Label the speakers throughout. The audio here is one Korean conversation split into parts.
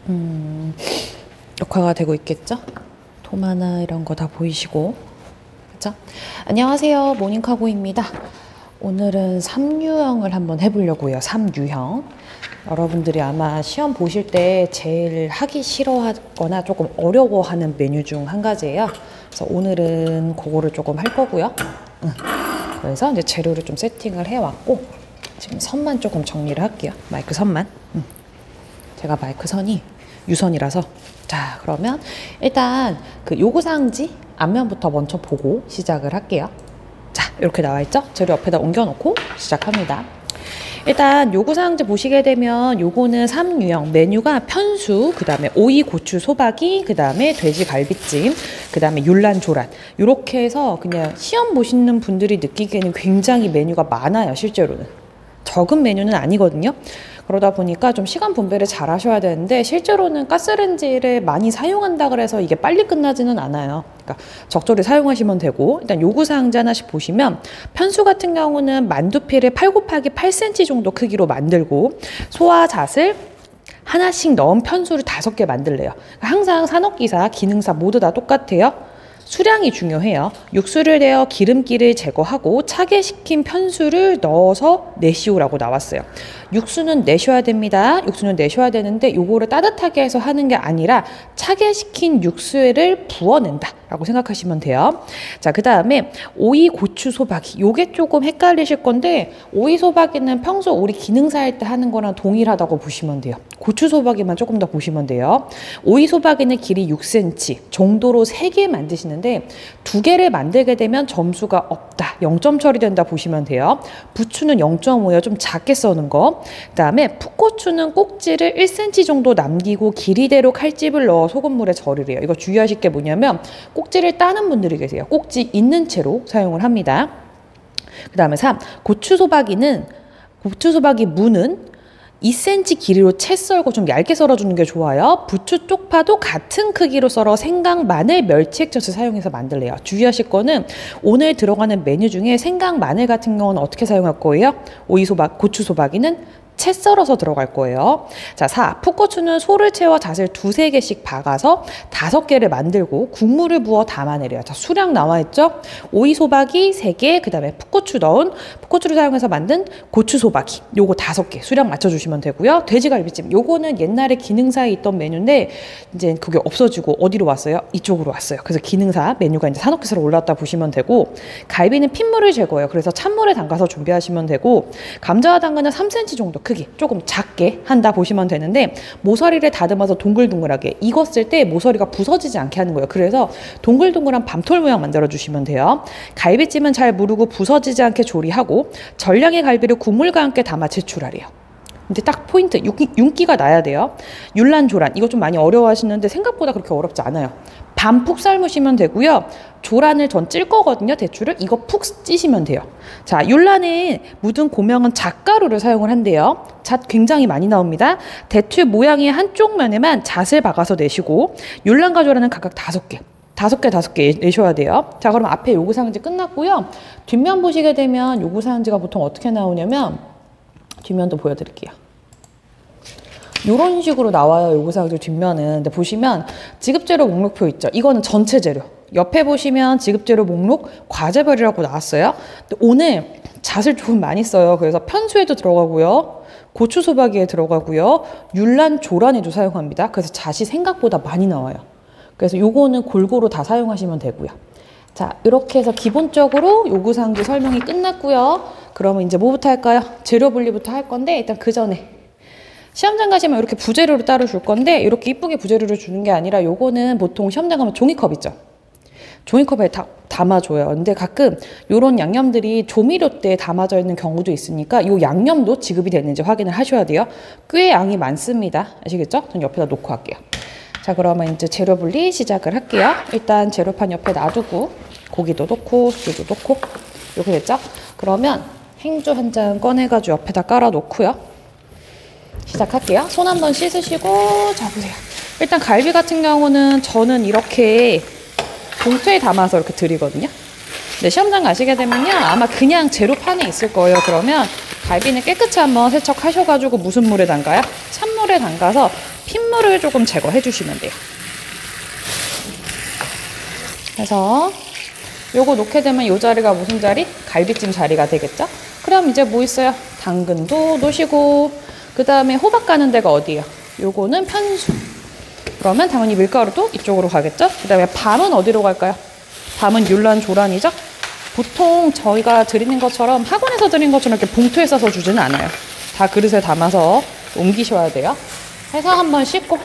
Speaker 1: 녹화가 되고 있겠죠? 도마나 이런 거 다 보이시고, 그죠? 안녕하세요, 모닝카고입니다. 오늘은 3유형을 한번 해보려고요. 3유형. 여러분들이 아마 시험 보실 때 제일 하기 싫어하거나 조금 어려워하는 메뉴 중 한 가지예요. 그래서 오늘은 그거를 조금 할 거고요. 그래서 이제 재료를 좀 세팅을 해왔고, 지금 선만 조금 정리를 할게요. 마이크 선만. 제가 마이크 선이 유선이라서. 자, 그러면 일단 그 요구사항지 앞면부터 먼저 보고 시작을 할게요. 자, 이렇게 나와 있죠? 재료 옆에다 옮겨놓고 시작합니다. 일단 요구사항지 보시게 되면 요거는 3유형 메뉴가 편수, 그 다음에 오이, 고추, 소박이, 그 다음에 돼지 갈비찜, 그 다음에 율란, 조란, 이렇게 해서 그냥 시험 보시는 분들이 느끼기에는 굉장히 메뉴가 많아요. 실제로는 적은 메뉴는 아니거든요. 그러다 보니까 좀 시간 분배를 잘 하셔야 되는데, 실제로는 가스레인지를 많이 사용한다 그래서 이게 빨리 끝나지는 않아요. 그러니까 적절히 사용하시면 되고, 일단 요구사항지 하나씩 보시면, 편수 같은 경우는 만두피를 8×8cm 정도 크기로 만들고, 소와 잣을 하나씩 넣은 편수를 5개 만들래요. 항상 산업기사, 기능사 모두 다 똑같아요. 수량이 중요해요. 육수를 내어 기름기를 제거하고 차게 식힌 편수를 넣어서 내시우라고 나왔어요. 육수는 내셔야 됩니다. 육수는 내셔야 되는데 요거를 따뜻하게 해서 하는 게 아니라 차게 식힌 육수를 부어낸다 라고 생각하시면 돼요. 자, 그 다음에 오이, 고추, 소박이, 요게 조금 헷갈리실 건데, 오이, 소박이는 평소 우리 기능사 할 때 하는 거랑 동일하다고 보시면 돼요. 고추, 소박이만 조금 더 보시면 돼요. 오이, 소박이는 길이 6cm 정도로 3개 만드시는데 2개를 만들게 되면 점수가 없다, 0점 처리된다 보시면 돼요. 부추는 0.5요. 좀 작게 써는 거. 그 다음에 풋고추는 꼭지를 1cm 정도 남기고 길이대로 칼집을 넣어 소금물에 절이래요. 이거 주의하실 게 뭐냐면, 꼭지를 따는 분들이 계세요. 꼭지 있는 채로 사용을 합니다. 그 다음에 3, 고추 소박이 무는 2cm 길이로 채 썰고 좀 얇게 썰어주는 게 좋아요. 부추 쪽파도 같은 크기로 썰어 생강, 마늘, 멸치 액젓을 사용해서 만들래요. 주의하실 거는 오늘 들어가는 메뉴 중에 생강, 마늘 같은 경우는 어떻게 사용할 거예요? 고추 소박이는 채 썰어서 들어갈 거예요. 자, 4. 풋고추는 소를 채워 잣을 2~3개씩 박아서 5개를 만들고 국물을 부어 담아내래요. 자, 수량 나와 있죠? 오이 소박이 3개, 그 다음에 풋고추를 사용해서 만든 고추 소박이, 요거 5개 수량 맞춰주시면 되고요. 돼지갈비찜, 요거는 옛날에 기능사에 있던 메뉴인데 이제 그게 없어지고 어디로 왔어요? 이쪽으로 왔어요. 그래서 기능사 메뉴가 이제 산업기사로 올라왔다 보시면 되고, 갈비는 핏물을 제거해요. 그래서 찬물에 담가서 준비하시면 되고, 감자와 당근은 3cm 정도 크기, 조금 작게 한다 보시면 되는데, 모서리를 다듬어서 동글동글하게 익었을 때 모서리가 부서지지 않게 하는 거예요. 그래서 동글동글한 밤톨 모양 만들어 주시면 돼요. 갈비찜은 잘 무르고 부서지지 않게 조리하고 전량의 갈비를 국물과 함께 담아 제출하래요. 근데 딱 포인트, 윤기가 나야 돼요. 율란, 조란, 이거 좀 많이 어려워하시는데 생각보다 그렇게 어렵지 않아요. 반 푹 삶으시면 되고요. 조란을 전 찔 거거든요. 대추를 이거 푹 찌시면 돼요. 자, 율란에 묻은 고명은 잣가루를 사용을 한대요. 잣 굉장히 많이 나옵니다. 대추 모양의 한쪽 면에만 잣을 박아서 내시고, 율란과 조란은 각각 5개. 5개 내셔야 돼요. 자, 그럼 앞에 요구사항지 끝났고요. 뒷면 보시게 되면 요구사항지가 보통 어떻게 나오냐면, 뒷면도 보여드릴게요. 이런 식으로 나와요. 요구사항지 뒷면은. 근데 보시면 지급재료 목록표 있죠. 이거는 전체 재료. 옆에 보시면 지급재료 목록 과제별이라고 나왔어요. 근데 오늘 잣을 조금 많이 써요. 그래서 편수에도 들어가고요, 고추 소박이에 들어가고요, 율란, 조란에도 사용합니다. 그래서 잣이 생각보다 많이 나와요. 그래서 요거는 골고루 다 사용하시면 되고요. 자, 이렇게 해서 기본적으로 요구사항지 설명이 끝났고요. 그러면 이제 뭐부터 할까요? 재료 분리부터 할 건데, 일단 그 전에 시험장 가시면 이렇게 부재료를 따로 줄 건데, 이렇게 이쁘게 부재료를 주는 게 아니라, 요거는 보통 시험장 가면 종이컵 있죠? 종이컵에 담아줘요. 근데 가끔 요런 양념들이 조미료대에 담아져 있는 경우도 있으니까 요 양념도 지급이 됐는지 확인을 하셔야 돼요. 꽤 양이 많습니다. 아시겠죠? 전 옆에다 놓고 할게요. 자, 그러면 이제 재료 분리 시작을 할게요. 일단 재료판 옆에 놔두고 고기도 넣고 수주도 넣고 이렇게 됐죠? 그러면 행주 한 잔 꺼내가지고 옆에다 깔아 놓고요. 시작할게요. 손 한번 씻으시고 잡으세요. 일단 갈비 같은 경우는 저는 이렇게 봉투에 담아서 이렇게 드리거든요. 근데 시험장 가시게 되면요, 아마 그냥 재료판에 있을 거예요. 그러면 갈비는 깨끗이 한번 세척하셔가지고 무슨 물에 담가요? 찬물에 담가서 핏물을 조금 제거해 주시면 돼요. 그래서 요거 놓게 되면 요 자리가 무슨 자리? 갈비찜 자리가 되겠죠? 그럼 이제 뭐 있어요? 당근도 놓으시고, 그 다음에 호박 가는 데가 어디예요? 요거는 편수. 그러면 당연히 밀가루도 이쪽으로 가겠죠? 그 다음에 밤은 어디로 갈까요? 밤은 율란 조란이죠? 보통 저희가 드리는 것처럼, 학원에서 드리는 것처럼 이렇게 봉투에 싸서 주지는 않아요. 다 그릇에 담아서 옮기셔야 돼요. 해서 한번 씻고,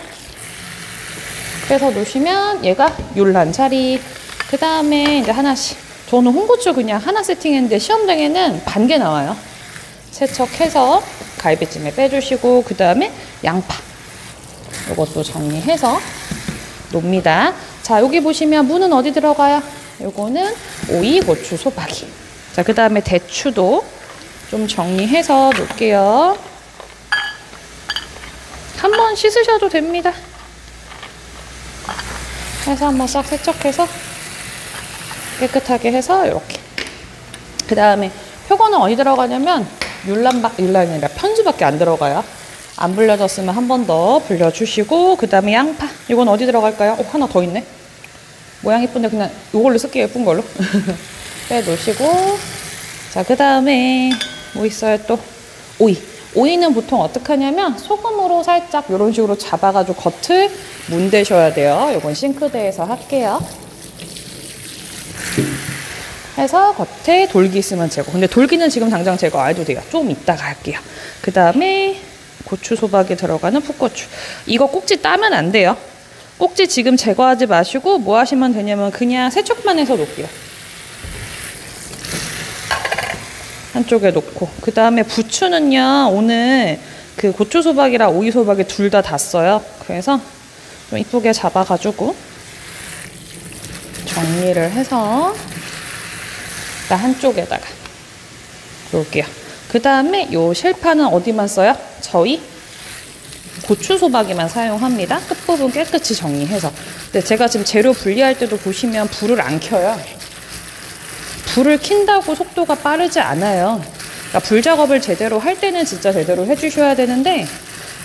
Speaker 1: 그래서 놓으시면 얘가 율란 자리. 그 다음에 이제 하나씩. 저는 홍고추 그냥 하나 세팅했는데 시험장에는 반 개 나와요. 세척해서 갈비찜에 빼주시고, 그 다음에 양파. 이것도 정리해서 놓습니다. 자, 여기 보시면 무는 어디 들어가요? 요거는 오이, 고추, 소박이. 자, 그 다음에 대추도 좀 정리해서 놓을게요. 한번 씻으셔도 됩니다. 해서 한번 싹 세척해서 깨끗하게 해서 이렇게. 그 다음에 표고는 어디 들어가냐면 율란이 아니라 편수밖에 안 들어가요. 안 불려졌으면 한 번 더 불려주시고, 그 다음에 양파. 이건 어디 들어갈까요? 하나 더 있네. 모양 이쁜데 그냥 이걸로 쓸게요. 예쁜 걸로. 빼놓으시고, 자, 그 다음에 뭐 있어요 또? 오이. 오이는 보통 어떻게 하냐면 소금으로 살짝 이런 식으로 잡아가지고 겉을 문대셔야 돼요. 이건 싱크대에서 할게요. 해서 겉에 돌기 있으면 제거. 근데 돌기는 지금 당장 제거 안 해도 돼요. 좀 이따가 할게요. 그 다음에 고추 소박에 들어가는 풋고추. 이거 꼭지 따면 안 돼요. 꼭지 지금 제거하지 마시고 뭐 하시면 되냐면 그냥 세척만 해서 놓을게요. 한쪽에 놓고, 그 다음에 부추는요, 오늘 그 고추 소박이랑 오이 소박이 둘 다 닿았어요. 그래서 좀 이쁘게 잡아가지고 정리를 해서 일단 한쪽에다가 놓을게요. 그 다음에 요 실파는 어디만 써요? 저희 고추 소박이만 사용합니다. 끝부분 깨끗이 정리해서. 근데 제가 지금 재료 분리할 때도 보시면 불을 안 켜요. 불을 킨다고 속도가 빠르지 않아요. 그러니까 불 작업을 제대로 할 때는 진짜 제대로 해주셔야 되는데,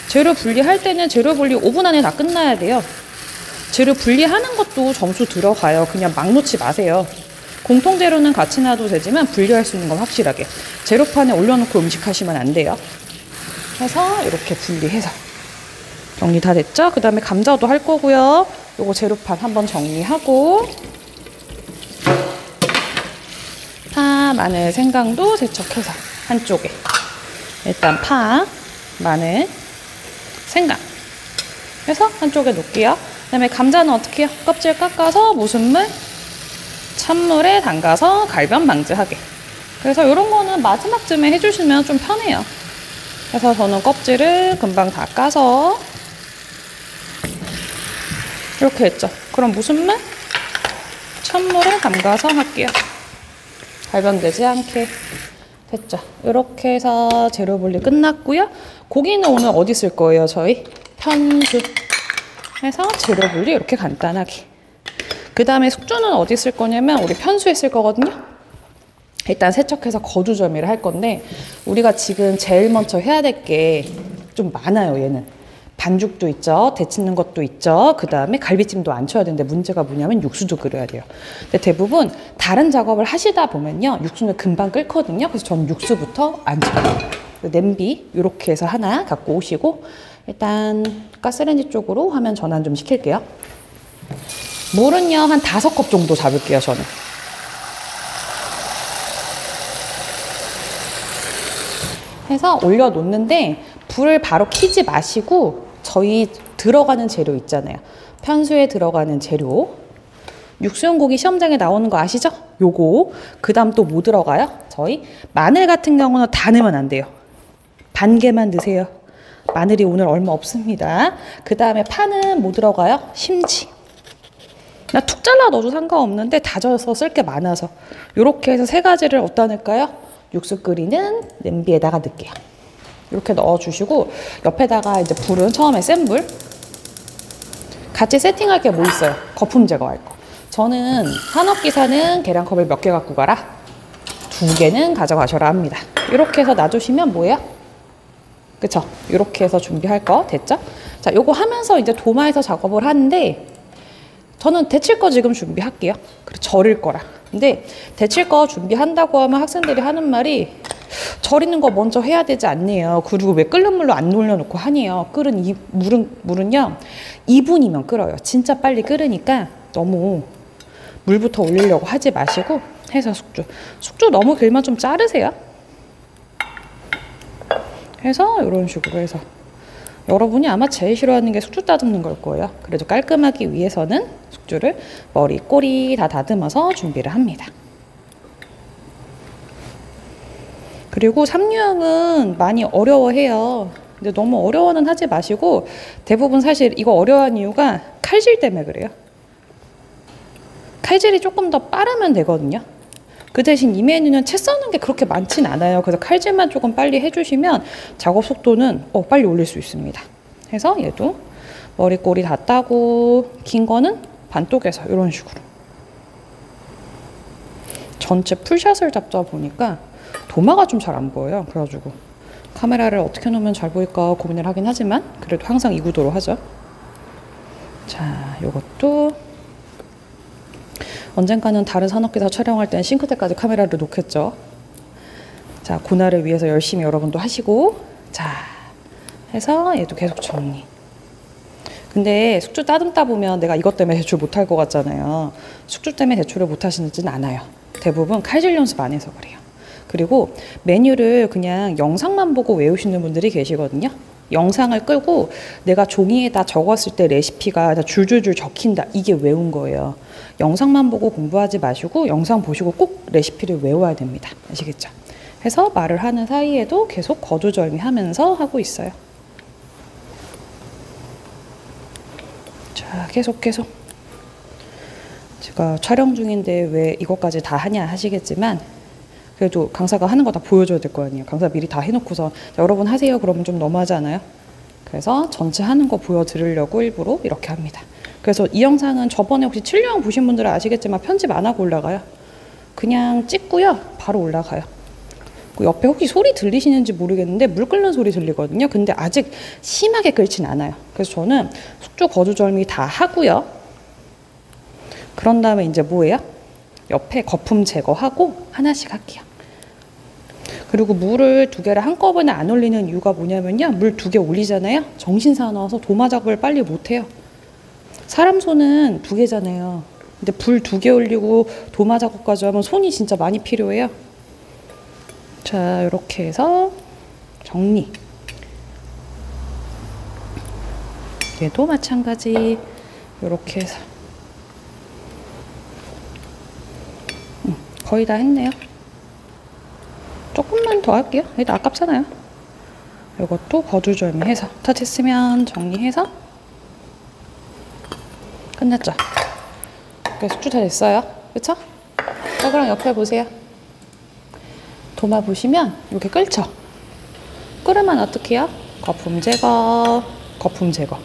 Speaker 1: 재료 분리할 때는 재료 분리 5분 안에 다 끝나야 돼요. 재료 분리하는 것도 점수 들어가요. 그냥 막 놓지 마세요. 공통재료는 같이 놔도 되지만 분리할 수 있는 건 확실하게. 재료판에 올려놓고 음식하시면 안 돼요. 해서 이렇게 분리해서 정리 다 됐죠? 그 다음에 감자도 할 거고요. 요거 재료판 한번 정리하고, 파, 마늘, 생강도 세척해서 한쪽에. 일단 파, 마늘, 생강 해서 한쪽에 놓을게요. 그 다음에 감자는 어떻게 해요? 껍질 깎아서 무슨 물? 찬물에 담가서 갈변 방지하게. 그래서 이런 거는 마지막쯤에 해주시면 좀 편해요. 그래서 저는 껍질을 금방 다 까서 이렇게 했죠. 그럼 무슨 물? 찬물에 담가서 할게요. 갈변되지 않게. 됐죠. 이렇게 해서 재료 분리 끝났고요. 고기는 오늘 어디 쓸 거예요, 저희? 편수. 해서 재료 분리 이렇게 간단하게. 그 다음에 숙주는 어디 쓸 거냐면 우리 편수에 쓸 거거든요. 일단 세척해서 거두절미를 할 건데, 우리가 지금 제일 먼저 해야 될 게 좀 많아요, 얘는. 반죽도 있죠. 데치는 것도 있죠. 그 다음에 갈비찜도 안 쳐야 되는데, 문제가 뭐냐면 육수도 끓여야 돼요. 근데 대부분 다른 작업을 하시다 보면요, 육수는 금방 끓거든요. 그래서 저는 육수부터 안 쳐요. 냄비 이렇게 해서 하나 갖고 오시고, 일단 가스레인지 쪽으로 화면 전환 좀 시킬게요. 물은요, 한 5컵 정도 잡을게요, 저는. 해서 올려놓는데 불을 바로 켜지 마시고 저희 들어가는 재료 있잖아요. 편수에 들어가는 재료. 육수용 고기 시험장에 나오는 거 아시죠? 요거. 그 다음 또 뭐 들어가요? 저희 마늘 같은 경우는 다 넣으면 안 돼요. 반 개만 넣으세요. 마늘이 오늘 얼마 없습니다. 그 다음에 파는 뭐 들어가요? 심지. 나 툭 잘라 넣어도 상관없는데 다져서 쓸 게 많아서 이렇게 해서 3가지를 어디다 넣을까요? 육수 끓이는 냄비에다가 넣을게요. 이렇게 넣어주시고, 옆에다가 이제 불은 처음에 센 불. 같이 세팅할 게 뭐 있어요? 거품 제거할 거. 저는 한옥기사는 계량컵을 몇 개 갖고 가라? 2개는 가져가셔라 합니다. 이렇게 해서 놔두시면 뭐예요? 그쵸? 이렇게 해서 준비할 거 됐죠? 자, 요거 하면서 이제 도마에서 작업을 하는데 저는 데칠 거 지금 준비할게요. 그리고 절일 거라. 근데 데칠 거 준비한다고 하면 학생들이 하는 말이 절이는 거 먼저 해야 되지 않네요. 그리고 왜 끓는 물로 안 돌려놓고 하니요. 끓은 이 물은요 2분이면 끓어요. 진짜 빨리 끓으니까 너무 물부터 올리려고 하지 마시고 해서 숙주 너무 길면 좀 자르세요. 해서 이런 식으로 해서 여러분이 아마 제일 싫어하는 게 숙주 다듬는 걸 거예요. 그래도 깔끔하기 위해서는 숙주를 머리, 꼬리 다 다듬어서 준비를 합니다. 그리고 삼류형은 많이 어려워해요. 근데 너무 어려워는 하지 마시고 대부분 사실 이거 어려워하는 이유가 칼질 때문에 그래요. 칼질이 조금 더 빠르면 되거든요. 그 대신 이 메뉴는 채 써는 게 그렇게 많진 않아요. 그래서 칼질만 조금 빨리 해주시면 작업 속도는 빨리 올릴 수 있습니다. 해서 얘도 머리 꼬리 다 따고 긴 거는 반쪽에서 이런 식으로 전체 풀샷을 잡다 보니까 도마가 좀 잘 안 보여요. 그래가지고 카메라를 어떻게 놓으면 잘 보일까 고민을 하긴 하지만 그래도 항상 이 구도로 하죠. 자, 요것도 언젠가는 다른 산업기사 촬영할 때는 싱크대까지 카메라를 놓겠죠. 자, 고나를 위해서 열심히 여러분도 하시고 자 해서 얘도 계속 정리. 근데 숙주 따듬다 보면 내가 이것 때문에 대출 못할 것 같잖아요. 숙주 때문에 대출을 못하시지는 않아요. 대부분 칼질 연습 안 해서 그래요. 그리고 메뉴를 그냥 영상만 보고 외우시는 분들이 계시거든요. 영상을 끄고 내가 종이에다 적었을 때 레시피가 줄줄줄 적힌다. 이게 외운 거예요. 영상만 보고 공부하지 마시고 영상 보시고 꼭 레시피를 외워야 됩니다. 아시겠죠? 해서 말을 하는 사이에도 계속 거두절미하면서 하고 있어요. 자, 계속 제가 촬영 중인데 왜 이것까지 다 하냐 하시겠지만 그래도 강사가 하는 거 다 보여줘야 될 거 아니에요. 강사 미리 다 해놓고서 여러분 하세요 그러면 좀 너무하지 않아요? 그래서 전체 하는 거 보여드리려고 일부러 이렇게 합니다. 그래서 이 영상은 저번에 혹시 7년 보신 분들은 아시겠지만 편집 안 하고 올라가요. 그냥 찍고요 바로 올라가요. 그 옆에 혹시 소리 들리시는지 모르겠는데 물 끓는 소리 들리거든요. 근데 아직 심하게 끓진 않아요. 그래서 저는 숙주 거두절미 다 하고요. 그런 다음에 이제 뭐예요? 옆에 거품 제거하고 하나씩 할게요. 그리고 물을 2개를 한꺼번에 안 올리는 이유가 뭐냐면요. 물 2개 올리잖아요. 정신사나워서 도마 작업을 빨리 못해요. 사람 손은 2개잖아요. 근데 불 2개 올리고 도마 작업까지 하면 손이 진짜 많이 필요해요. 자, 이렇게 해서 정리. 얘도 마찬가지. 이렇게 해서 거의 다 했네요. 조금만 더 할게요. 얘도 아깝잖아요. 이것도 거두절미 해서 다 됐으면 정리해서 끝났죠? 숙주 다 됐어요. 그쵸? 자, 그럼 옆에 보세요. 도마 보시면 이렇게 끓죠? 끓으면 어떻게 해요? 거품 제거, 거품 제거.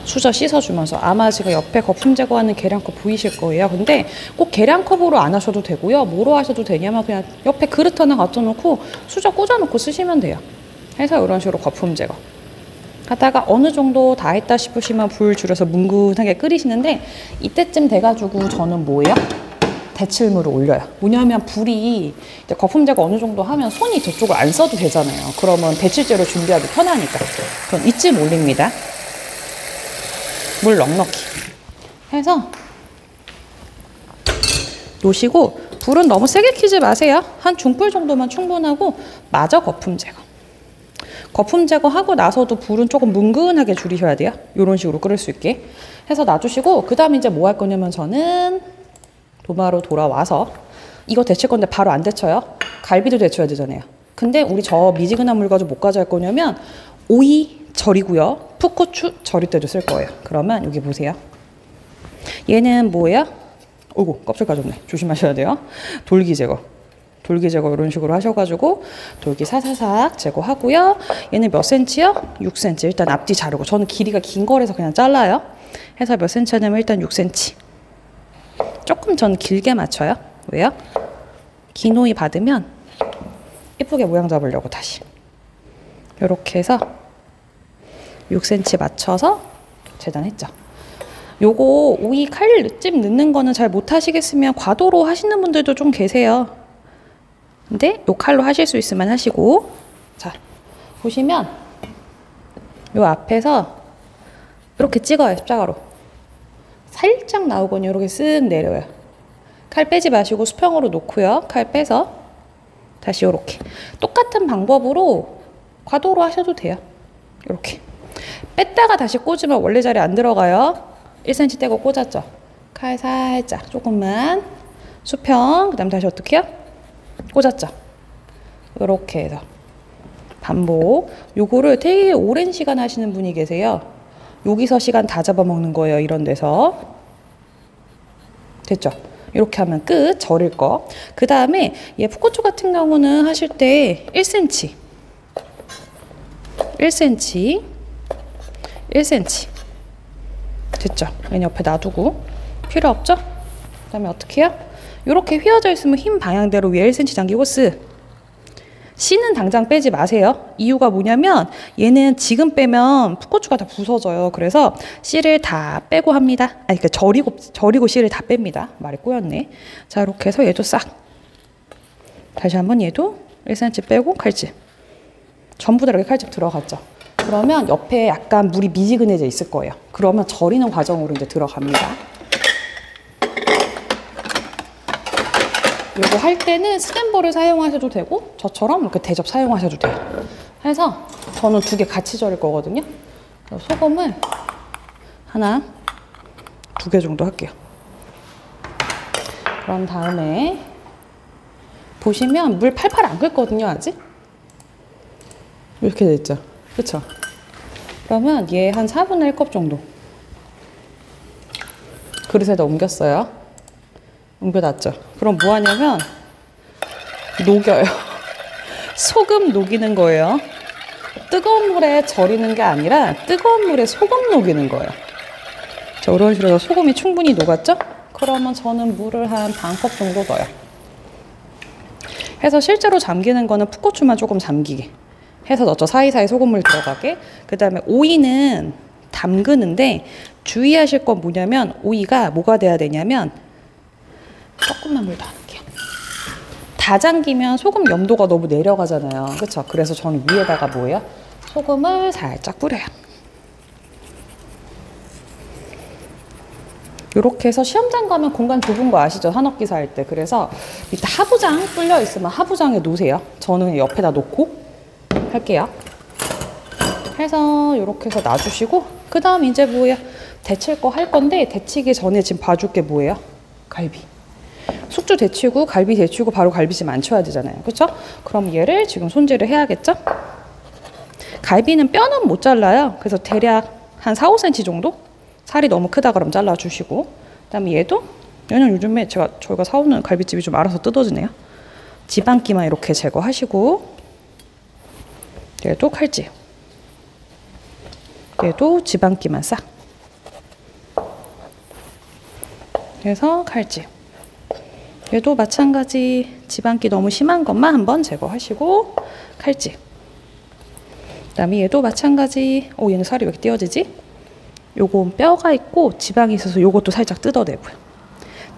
Speaker 1: 수저 씻어주면서 아마 지금 옆에 거품 제거하는 계량컵 보이실 거예요. 근데 꼭 계량컵으로 안 하셔도 되고요. 뭐로 하셔도 되냐면 그냥 옆에 그릇 하나 갖다 놓고 수저 꽂아놓고 쓰시면 돼요. 해서 이런 식으로 거품 제거 하다가 어느 정도 다 했다 싶으시면 불 줄여서 뭉근하게 끓이시는데 이때쯤 돼가지고 저는 뭐예요? 데칠물을 올려요. 뭐냐면 불이 이제 거품 제거 어느 정도 하면 손이 저쪽을 안 써도 되잖아요. 그러면 데칠제로 준비하기 편하니까. 그럼 이쯤 올립니다. 물 넉넉히 해서 놓으시고 불은 너무 세게 켜지 마세요. 한 중불 정도만 충분하고 마저 거품 제거. 거품 제거하고 나서도 불은 조금 뭉근하게 줄이셔야 돼요. 이런 식으로 끓을 수 있게 해서 놔주시고 그 다음에 이제 뭐 할 거냐면 저는 도마로 돌아와서 이거 데칠 건데 바로 안 데쳐요. 갈비도 데쳐야 되잖아요. 근데 우리 저 미지근한 물 가지고 못 가져갈 거냐면 오이 절이고요. 풋고추 절일 때도 쓸 거예요. 그러면 여기 보세요. 얘는 뭐예요? 어이구 껍질 까졌네. 조심하셔야 돼요. 돌기 제거. 돌기 제거 이런 식으로 하셔가지고 돌기 사사삭 제거하고요. 얘는 몇 cm요? 6cm. 일단 앞뒤 자르고 저는 길이가 긴 거라서 그냥 잘라요. 해서 몇 cm 하냐면 일단 6cm. 조금 전 길게 맞춰요. 왜요? 긴 오이 받으면 예쁘게 모양 잡으려고 다시. 이렇게 해서 6cm 맞춰서 재단했죠. 요거 오이 칼집 넣는 거는 잘 못하시겠으면 과도로 하시는 분들도 좀 계세요. 근데 요 칼로 하실 수 있으면 하시고, 자 보시면 요 앞에서 이렇게 찍어요. 십자가로 살짝 나오거든요. 이렇게 쓱 내려요. 칼 빼지 마시고 수평으로 놓고요. 칼 빼서 다시 이렇게 똑같은 방법으로 과도로 하셔도 돼요. 이렇게 뺐다가 다시 꽂으면 원래 자리에 안 들어가요. 1cm 떼고 꽂았죠. 칼 살짝 조금만 수평, 그 다음 다시 어떻게 해요? 꽂았죠. 이렇게 해서 반복. 요거를 되게 오랜 시간 하시는 분이 계세요. 여기서 시간 다 잡아먹는 거예요. 이런 데서. 됐죠? 이렇게 하면 끝. 절일 거. 그 다음에 얘 푸코초 같은 경우는 하실 때 1cm 1cm 1cm 됐죠? 맨 옆에 놔두고 필요 없죠? 그 다음에 어떻게 해요? 이렇게 휘어져 있으면 흰 방향대로 위에 1cm 당기고 쓰. C는 당장 빼지 마세요. 이유가 뭐냐면 얘는 지금 빼면 풋고추가 다 부서져요. 그래서 C를 다 빼고 합니다. 아니 그러니까 절이고 C를 다 뺍니다. 말이 꼬였네. 자 이렇게 해서 얘도 싹. 다시 한번 얘도 1cm 빼고 칼집. 전부 다 이렇게 칼집 들어갔죠. 그러면 옆에 약간 물이 미지근해져 있을 거예요. 그러면 절이는 과정으로 이제 들어갑니다. 요거 할 때는 스탠볼을 사용하셔도 되고 저처럼 이렇게 대접 사용하셔도 돼요. 해서 저는 2개 같이 절일 거거든요. 그래서 소금을 하나, 2개 정도 할게요. 그런 다음에 보시면 물 팔팔 안 끓거든요, 아직. 이렇게 됐죠? 그쵸? 그러면 얘 한 4분의 1컵 정도 그릇에다 옮겼어요. 옮겨놨죠. 그럼 뭐 하냐면 녹여요. 소금 녹이는 거예요. 뜨거운 물에 절이는 게 아니라 뜨거운 물에 소금 녹이는 거예요. 자, 이런 식으로 소금이 충분히 녹았죠? 그러면 저는 물을 한 반컵 정도 넣어요. 해서 실제로 잠기는 거는 풋고추만 조금 잠기게 해서 넣죠. 사이사이 소금물 들어가게. 그 다음에 오이는 담그는데 주의하실 건 뭐냐면 오이가 뭐가 돼야 되냐면 조금만 물 더 할게요. 다 잠기면 소금 염도가 너무 내려가잖아요. 그렇죠? 그래서 저는 위에다가 뭐예요? 소금을 살짝 뿌려요. 이렇게 해서 시험장 가면 공간 좁은 거 아시죠? 한업기사 할 때. 그래서 밑에 하부장 뚫려 있으면 하부장에 놓으세요. 저는 옆에다 놓고 할게요. 해서 이렇게 해서 놔주시고 그 다음 이제 뭐예요? 데칠 거 할 건데 데치기 전에 지금 봐줄 게 뭐예요? 갈비. 숙주 데치고 갈비 데치고 바로 갈비찜 안 쳐야 되잖아요. 그렇죠? 그럼 얘를 지금 손질을 해야겠죠? 갈비는 뼈는 못 잘라요. 그래서 대략 한 4, 5cm 정도? 살이 너무 크다 그럼 잘라주시고 그 다음에 얘도 얘는 요즘에 저희가 사오는 갈비집이 좀 알아서 뜯어지네요. 지방기만 이렇게 제거하시고 얘도 칼집. 얘도 지방기만 싹. 그래서 칼집. 얘도 마찬가지 지방기 너무 심한 것만 한번 제거하시고 칼집. 그 다음에 얘도 마찬가지. 얘는 살이 왜 이렇게 띄어지지? 요건 뼈가 있고 지방이 있어서 요것도 살짝 뜯어내고요.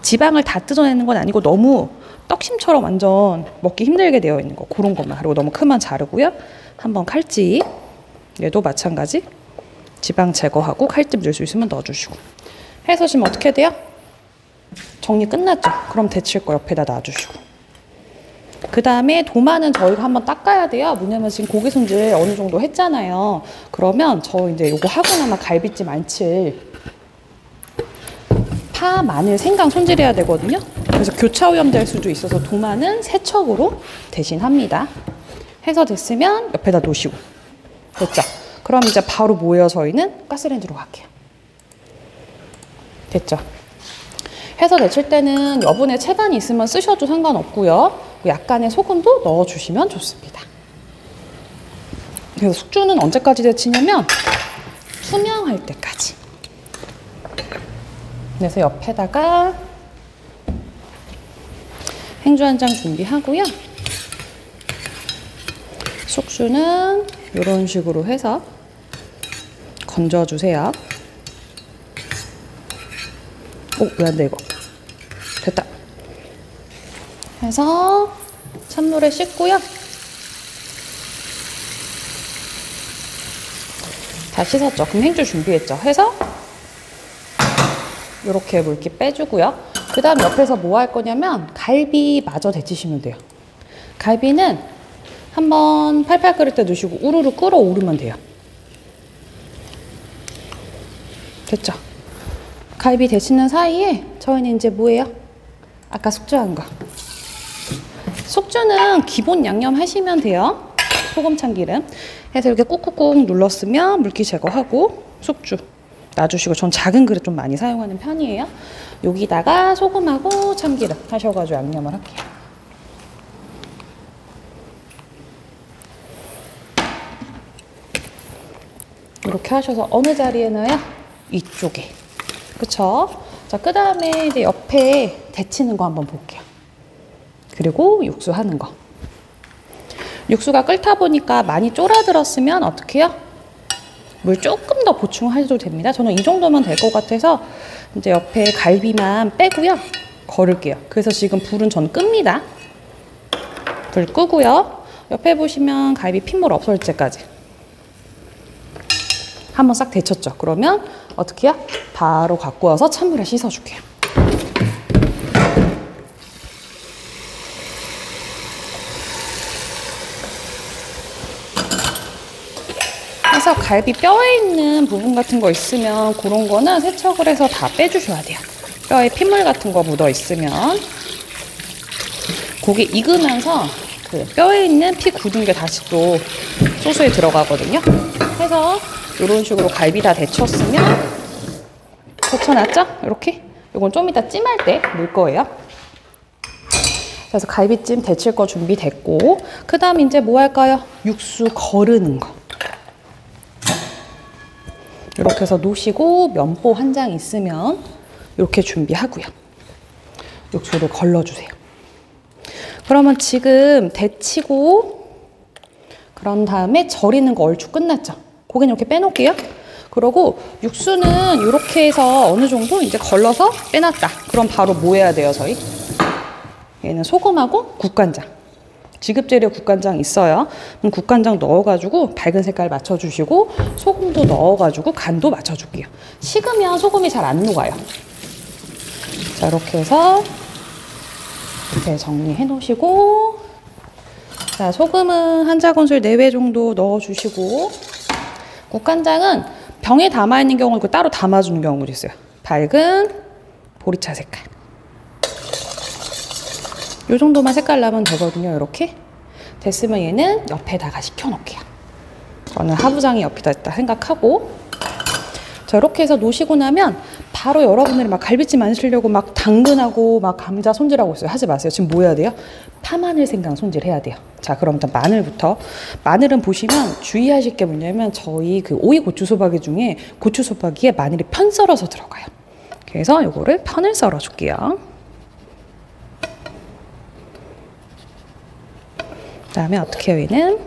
Speaker 1: 지방을 다 뜯어내는 건 아니고 너무 떡심처럼 완전 먹기 힘들게 되어 있는 거 그런 것만. 그리고 너무 크면 자르고요. 한번 칼집. 얘도 마찬가지. 지방 제거하고 칼집 넣을 수 있으면 넣어주시고 해서 지금 어떻게 돼요? 정리 끝났죠? 그럼 데칠 거 옆에다 놔주시고 그 다음에 도마는 저희가 한번 닦아야 돼요. 뭐냐면 지금 고기 손질 어느 정도 했잖아요. 그러면 저 이제 요거 하고 나면 갈비찜 안 칠 파, 마늘, 생강 손질해야 되거든요. 그래서 교차 오염될 수도 있어서 도마는 세척으로 대신 합니다. 해서 됐으면 옆에다 놓으시고 됐죠? 그럼 이제 바로 뭐예요? 저희는 가스레인지로 갈게요. 됐죠? 해서 데칠 때는 여분의 채반이 있으면 쓰셔도 상관없고요. 약간의 소금도 넣어주시면 좋습니다. 그래서 숙주는 언제까지 데치냐면 투명할 때까지. 그래서 옆에다가 행주 한 장 준비하고요. 숙주는 이런 식으로 해서 건져주세요. 오, 왜 안 돼 이거? 됐다. 해서 찬물에 씻고요. 다 씻었죠? 그럼 행주 준비했죠? 해서 이렇게 물기 빼주고요. 그 다음 옆에서 뭐 할 거냐면 갈비 마저 데치시면 돼요. 갈비는 한번 팔팔 끓을 때 넣으시고 우르르 끓어오르면 돼요. 됐죠? 갈비 데치는 사이에 저희는 이제 뭐예요? 아까 숙주한 거. 숙주는 기본 양념 하시면 돼요. 소금 참기름 해서 이렇게 꾹꾹꾹 눌렀으면 물기 제거하고 숙주 놔주시고, 전 작은 그릇 좀 많이 사용하는 편이에요. 여기다가 소금하고 참기름 하셔가지고 양념을 할게요. 이렇게 하셔서 어느 자리에 넣어요? 이쪽에. 그쵸? 자, 그 다음에 이제 옆에 데치는 거 한번 볼게요. 그리고 육수 하는 거. 육수가 끓다 보니까 많이 쫄아들었으면 어떻게 해요? 물 조금 더 보충해도 됩니다. 저는 이 정도면 될 것 같아서 이제 옆에 갈비만 빼고요. 걸을게요. 그래서 지금 불은 전 끕니다. 불 끄고요. 옆에 보시면 갈비 핏물 없을 때까지 한번 싹 데쳤죠. 그러면 어떻게 해요? 바로 갖고 와서 찬물에 씻어줄게요. 그래서 갈비 뼈에 있는 부분 같은 거 있으면 그런 거는 세척을 해서 다 빼주셔야 돼요. 뼈에 핏물 같은 거 묻어 있으면 고기 익으면서 그 뼈에 있는 피 굳은 게 다시 또 소스에 들어가거든요. 그래서 이런 식으로 갈비 다 데쳤으면 데쳐놨죠? 이렇게. 이건 좀 이따 찜할 때 넣을 거예요. 그래서 갈비찜 데칠 거 준비됐고, 그 다음 이제 뭐 할까요? 육수 거르는 거. 이렇게 해서 놓으시고 면보 한 장 있으면 이렇게 준비하고요. 육수를 걸러주세요. 그러면 지금 데치고 그런 다음에 절이는 거 얼추 끝났죠? 고기는 이렇게 빼놓을게요. 그리고 육수는 이렇게 해서 어느 정도 이제 걸러서 빼놨다. 그럼 바로 뭐 해야 돼요, 저희? 얘는 소금하고 국간장. 지급재료 국간장 있어요. 그럼 국간장 넣어가지고 밝은 색깔 맞춰주시고 소금도 넣어가지고 간도 맞춰줄게요. 식으면 소금이 잘 안 녹아요. 자, 이렇게 해서 이렇게 정리해 놓으시고, 자, 소금은 한 작은술 4배 정도 넣어주시고, 국간장은 병에 담아있는 경우는 따로 담아주는 경우도 있어요. 밝은 보리차 색깔. 이 정도만 색깔 나면 되거든요. 이렇게 됐으면 얘는 옆에다가 식혀놓을게요. 저는 하부장이 옆에다 있다 생각하고, 자, 이렇게 해서 놓으시고 나면 바로 여러분들이 막 갈비찜 만드시려고 막 당근하고 막 감자 손질하고 있어요. 하지 마세요. 지금 뭐 해야 돼요? 파마늘 생강 손질해야 돼요. 자, 그럼 일단 마늘부터. 마늘은 보시면 주의하실 게 뭐냐면 저희 그 오이 고추소박이 중에 고추소박이에 마늘이 편 썰어서 들어가요. 그래서 이거를 편을 썰어 줄게요. 그다음에 어떻게 해요, 얘는?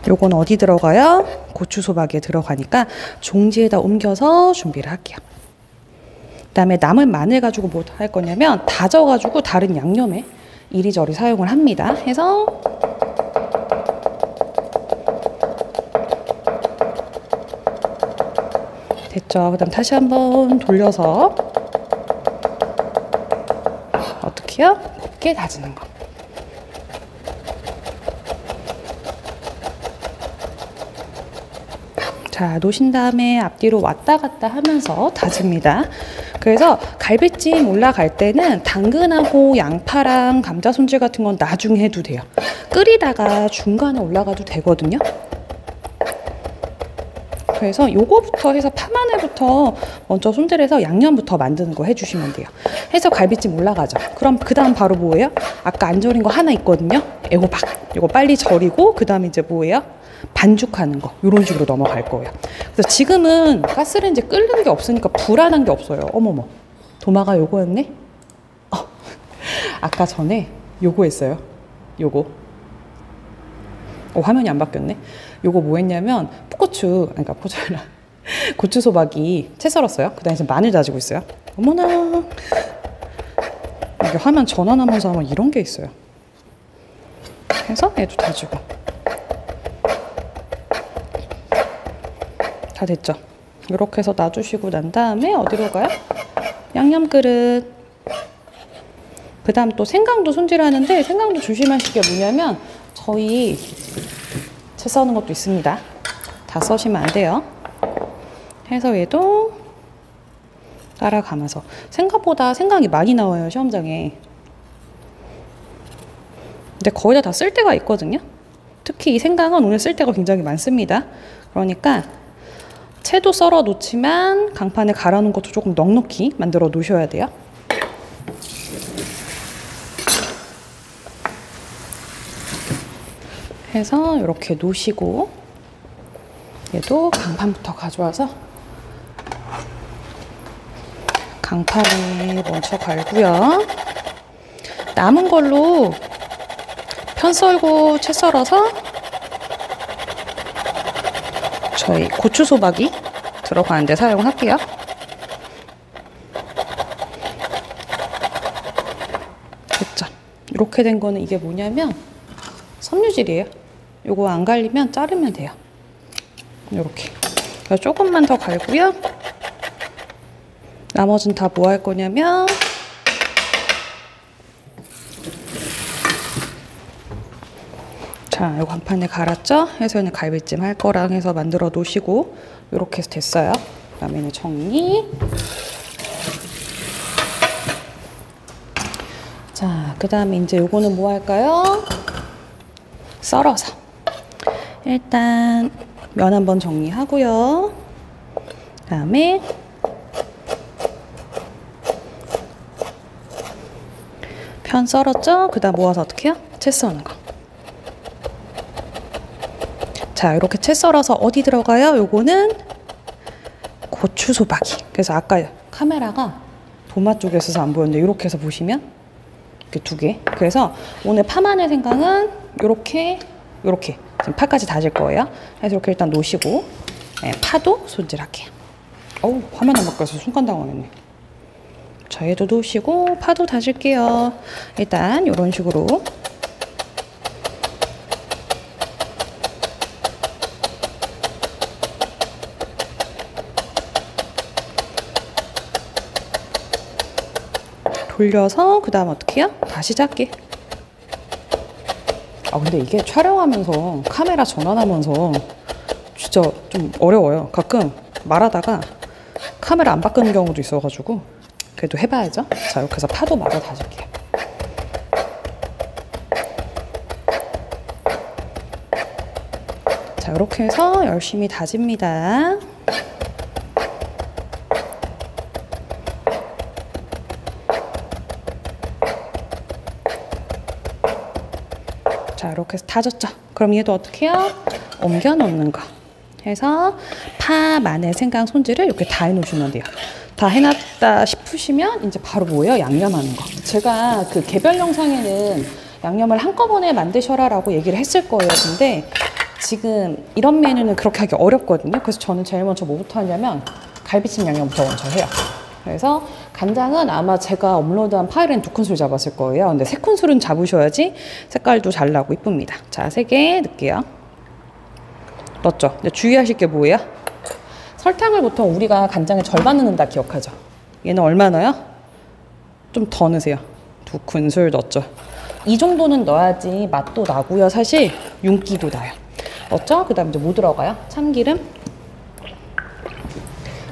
Speaker 1: 요건 어디 들어가요? 고추소박이에 들어가니까 종지에다 옮겨서 준비를 할게요. 그다음에 남은 마늘 가지고 뭐 할 거냐면 다져가지고 다른 양념에 이리저리 사용을 합니다. 해서 됐죠? 그다음 다시 한번 돌려서 어떻게 해요? 곱게 다지는 거. 자, 놓으신 다음에 앞뒤로 왔다 갔다 하면서 다집니다. 그래서 갈비찜 올라갈 때는 당근하고 양파랑 감자 손질 같은 건 나중에 해도 돼요. 끓이다가 중간에 올라가도 되거든요. 그래서 요거부터 해서 파마늘부터 먼저 손질해서 양념부터 만드는 거 해주시면 돼요. 해서 갈비찜 올라가죠. 그럼 그 다음 바로 뭐예요? 아까 안 절인 거 하나 있거든요. 애호박. 요거 빨리 절이고 그 다음에 이제 뭐예요? 반죽하는 거. 이런 식으로 넘어갈 거예요. 그래서 지금은 가스레인지 끓는 게 없으니까 불안한 게 없어요. 어머머. 도마가 요거였네? 아까 전에 요거 했어요. 요거. 화면이 안 바뀌었네. 요거 뭐 했냐면 풋고추, 그러니까 포자라 고추 소박이 채 썰었어요. 그 다음에 지금 마늘 다지고 있어요. 어머나. 이게 화면 전환하면서 하면 이런 게 있어요. 그래서 얘도 다지고. 다 됐죠? 이렇게 해서 놔주시고 난 다음에 어디로 가요? 양념 그릇. 그 다음 또 생강도 손질하는데 생강도 조심하실 게 뭐냐면 저희 채 써는 것도 있습니다. 다 써시면 안 돼요. 해서 얘도 따라가면서 생각보다 생강이 많이 나와요, 시험장에. 근데 거의 다 쓸 때가 있거든요. 특히 이 생강은 오늘 쓸 때가 굉장히 많습니다. 그러니까 채도 썰어 놓지만 강판에 갈아 놓은 것도 조금 넉넉히 만들어 놓으셔야 돼요. 해서 이렇게 놓으시고 얘도 강판부터 가져와서 강판에 먼저 갈고요. 남은 걸로 편 썰고 채 썰어서 저희 고추 소박이 들어가는데 사용할게요. 됐죠? 이렇게 된 거는 이게 뭐냐면 섬유질이에요. 요거 안 갈리면 자르면 돼요. 이렇게. 조금만 더 갈고요. 나머지는 다 뭐 할 거냐면 자, 요 강판에 갈았죠? 해서는 갈비찜 할 거랑 해서 만들어 놓으시고 이렇게 해서 됐어요. 그 다음에는 정리. 자, 그 다음에 이제 요거는 뭐 할까요? 썰어서 일단 면 한번 정리하고요. 그 다음에 편 썰었죠? 그 다음 모아서 어떻게 해요? 채 써는 거. 자, 이렇게 채 썰어서 어디 들어가요? 요거는 고추 소박이. 그래서 아까 카메라가 도마 쪽에 있어서 안 보였는데 이렇게 해서 보시면 이렇게 두 개. 그래서 오늘 파마늘 생강은 요렇게 지금 파까지 다질 거예요. 그래서 이렇게 일단 놓으시고 네, 파도 손질할게요. 어우, 화면 안 바뀌어서 순간 당황했네. 자, 얘도 놓으시고 파도 다질게요. 일단 이런 식으로 돌려서 그 다음 어떻게 해요? 다시 작게. 근데 이게 촬영하면서 카메라 전환하면서 진짜 좀 어려워요. 가끔 말하다가 카메라 안 바꾸는 경우도 있어가지고 그래도 해봐야죠. 자, 이렇게 해서 파도 마저 다질게요. 자, 이렇게 해서 열심히 다집니다. 자, 이렇게 해서 다졌죠? 그럼 얘도 어떻게 해요? 옮겨 놓는 거. 해서 파, 마늘, 생강, 손질을 이렇게 다 해놓으시면 돼요. 다 해놨다 싶으시면 이제 바로 뭐예요? 양념하는 거. 제가 그 개별 영상에는 양념을 한꺼번에 만드셔라라고 얘기를 했을 거예요. 근데 지금 이런 메뉴는 그렇게 하기 어렵거든요. 그래서 저는 제일 먼저 뭐부터 하냐면 갈비찜 양념부터 먼저 해요. 그래서 간장은 아마 제가 업로드한 파일은 2큰술 잡았을 거예요. 근데 3큰술은 잡으셔야지 색깔도 잘 나고 이쁩니다. 자, 3개 넣을게요. 넣었죠? 근데 주의하실 게 뭐예요? 설탕을 보통 우리가 간장에 절반 넣는다 기억하죠? 얘는 얼마 넣어요? 좀 더 넣으세요. 2큰술 넣었죠? 이 정도는 넣어야지 맛도 나고요. 사실 윤기도 나요. 넣었죠? 그 다음에 이제 뭐 들어가요? 참기름.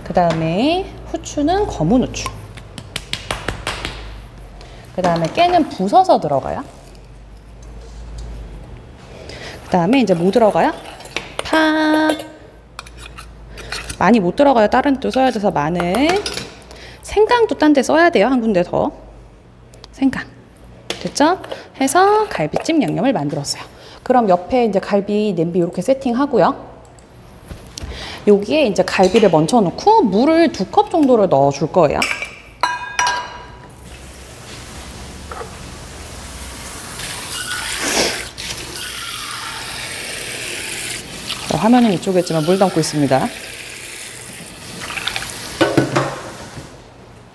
Speaker 1: 그 다음에 후추는 검은 후추. 그 다음에 깨는 부숴서 들어가요. 그 다음에 이제 뭐 들어가요? 파. 많이 못 들어가요. 다른 데 써야 돼서 마늘. 생강도 딴 데 써야 돼요. 한 군데 더. 생강. 됐죠? 해서 갈비찜 양념을 만들었어요. 그럼 옆에 이제 갈비 냄비 이렇게 세팅하고요. 여기에 이제 갈비를 먼저 넣고 물을 2컵 정도를 넣어 줄 거예요. 자, 화면은 이쪽에 있지만 물 담고 있습니다.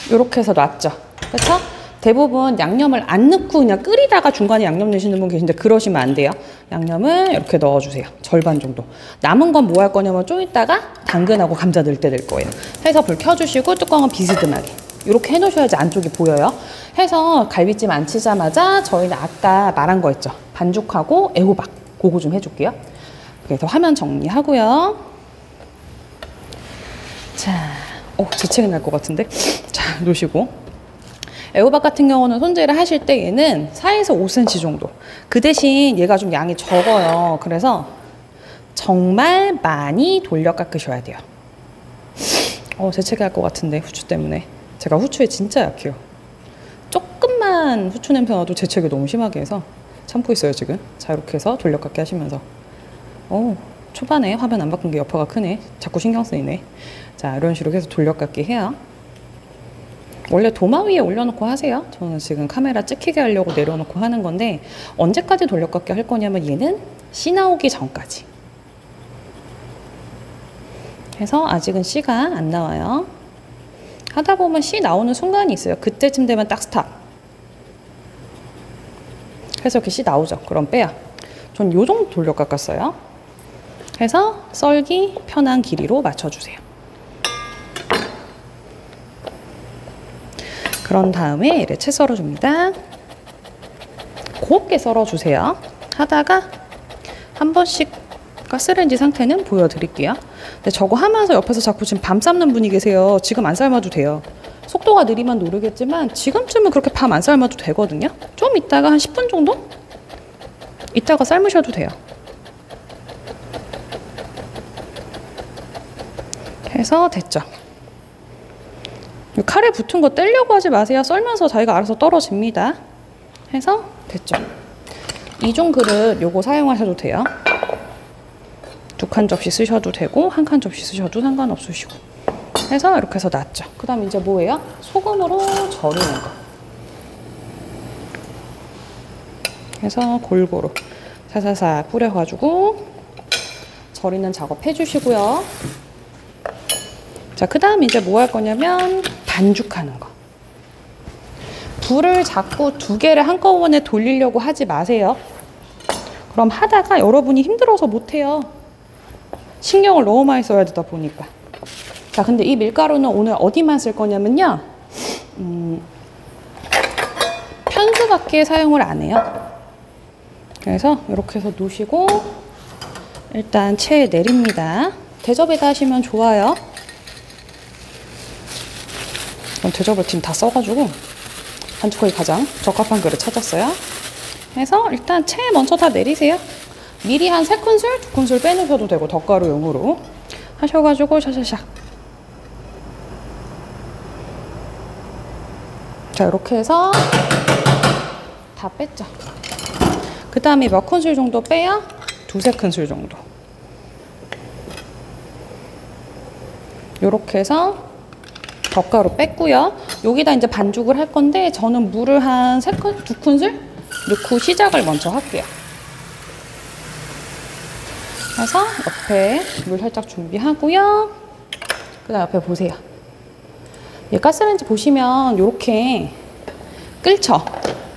Speaker 1: 이렇게 해서 놨죠. 그렇죠? 대부분 양념을 안 넣고 그냥 끓이다가 중간에 양념 넣으시는 분 계신데 그러시면 안 돼요. 양념을 이렇게 넣어주세요. 절반 정도. 남은 건 뭐 할 거냐면 좀 이따가 당근하고 감자 넣을 때 될 거예요. 해서 불 켜주시고 뚜껑은 비스듬하게 이렇게 해놓으셔야지 안쪽이 보여요. 해서 갈비찜 안 치자마자 저희는 아까 말한 거 있죠. 반죽하고 애호박 그거 좀 해줄게요. 그래서 화면 정리하고요. 자, 재채기 날 것 같은데. 자, 놓으시고. 애호박 같은 경우는 손질을 하실 때 얘는 4에서 5cm 정도. 그 대신 얘가 좀 양이 적어요. 그래서 정말 많이 돌려 깎으셔야 돼요. 재채기 할 것 같은데 후추 때문에. 제가 후추에 진짜 약해요. 조금만 후추 냄새 나도 재채기 너무 심하게 해서 참고 있어요 지금. 자, 이렇게 해서 돌려 깎기 하시면서. 초반에 화면 안 바꾼 게 여파가 크네. 자꾸 신경 쓰이네. 자, 이런 식으로 해서 돌려 깎기 해요. 원래 도마 위에 올려놓고 하세요. 저는 지금 카메라 찍히게 하려고 내려놓고 하는 건데 언제까지 돌려깎기 할 거냐면 얘는 씨 나오기 전까지 해서 아직은 씨가 안 나와요. 하다 보면 씨 나오는 순간이 있어요. 그때쯤 되면 딱 스탑. 그래서 이렇게 씨 나오죠. 그럼 빼요. 전 요 정도 돌려깎았어요. 해서 썰기 편한 길이로 맞춰주세요. 그런 다음에 이렇게 채 썰어줍니다. 곱게 썰어주세요. 하다가 한 번씩 가스레인지 상태는 보여드릴게요. 근데 저거 하면서 옆에서 자꾸 지금 밤 삶는 분이 계세요. 지금 안 삶아도 돼요. 속도가 느리면 모르겠지만 지금쯤은 그렇게 밤 안 삶아도 되거든요. 좀 이따가 한 10분 정도? 이따가 삶으셔도 돼요. 해서 됐죠. 칼에 붙은 거 떼려고 하지 마세요. 썰면서 자기가 알아서 떨어집니다. 해서 됐죠. 이중 그릇 요거 사용하셔도 돼요. 2칸 접시 쓰셔도 되고 1칸 접시 쓰셔도 상관없으시고 해서 이렇게 해서 놨죠. 그 다음 이제 뭐예요? 소금으로 절이는 거 해서 골고루 사사사 뿌려가지고 절이는 작업 해주시고요. 자, 그 다음 이제 뭐 할 거냐면 반죽하는 거. 불을 자꾸 2개를 한꺼번에 돌리려고 하지 마세요. 그럼 하다가 여러분이 힘들어서 못해요. 신경을 너무 많이 써야 되다 보니까. 자, 근데 이 밀가루는 오늘 어디만 쓸 거냐면요. 편수밖에 사용을 안 해요. 그래서 이렇게 해서 놓으시고 일단 체에 내립니다. 대접에다 하시면 좋아요. 대접을 지금 다 써가지고 반죽하기 가장 적합한 그릇 찾았어요. 해서 일단 체에 먼저 다 내리세요. 미리 한 3큰술, 2큰술 빼놓으셔도 되고 덧가루용으로 하셔가지고 샤샤샥. 자, 이렇게 해서 다 뺐죠. 그 다음에 몇 큰술 정도 빼요? 2-3큰술 정도. 이렇게 해서 덧가루 뺐고요. 여기다 이제 반죽을 할 건데 저는 물을 한 2큰술 넣고 시작을 먼저 할게요. 그래서 옆에 물 살짝 준비하고요. 그 다음 옆에 보세요. 이 가스레인지 보시면 이렇게 끓죠?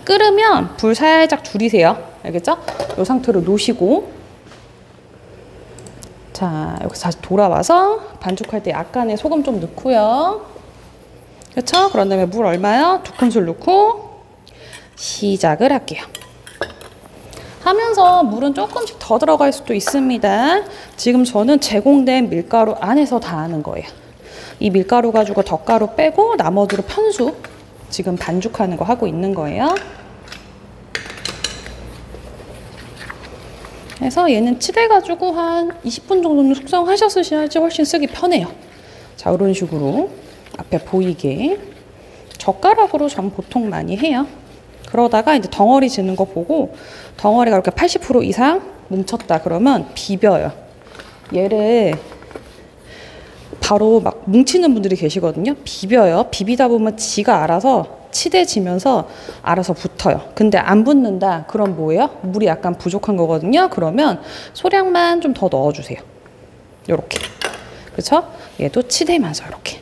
Speaker 1: 끓으면 불 살짝 줄이세요. 알겠죠? 이 상태로 놓으시고 자, 여기서 다시 돌아와서 반죽할 때 약간의 소금 좀 넣고요. 그렇죠? 그런 다음에 물 얼마요? 2큰술 넣고 시작을 할게요. 하면서 물은 조금씩 더 들어갈 수도 있습니다. 지금 저는 제공된 밀가루 안에서 다 하는 거예요. 이 밀가루 가지고 덧가루 빼고 나머지로 편수 지금 반죽하는 거 하고 있는 거예요. 그래서 얘는 치대가지고 한 20분 정도는 숙성하셨으셔야지 훨씬 쓰기 편해요. 자, 이런 식으로 앞에 보이게 젓가락으로 전 보통 많이 해요. 그러다가 이제 덩어리 지는 거 보고 덩어리가 이렇게 80% 이상 뭉쳤다 그러면 비벼요. 얘를 바로 막 뭉치는 분들이 계시거든요. 비벼요. 비비다 보면 지가 알아서 치대지면서 알아서 붙어요. 근데 안 붙는다. 그럼 뭐예요? 물이 약간 부족한 거거든요. 그러면 소량만 좀 더 넣어주세요. 요렇게. 그렇죠? 얘도 치대면서 이렇게.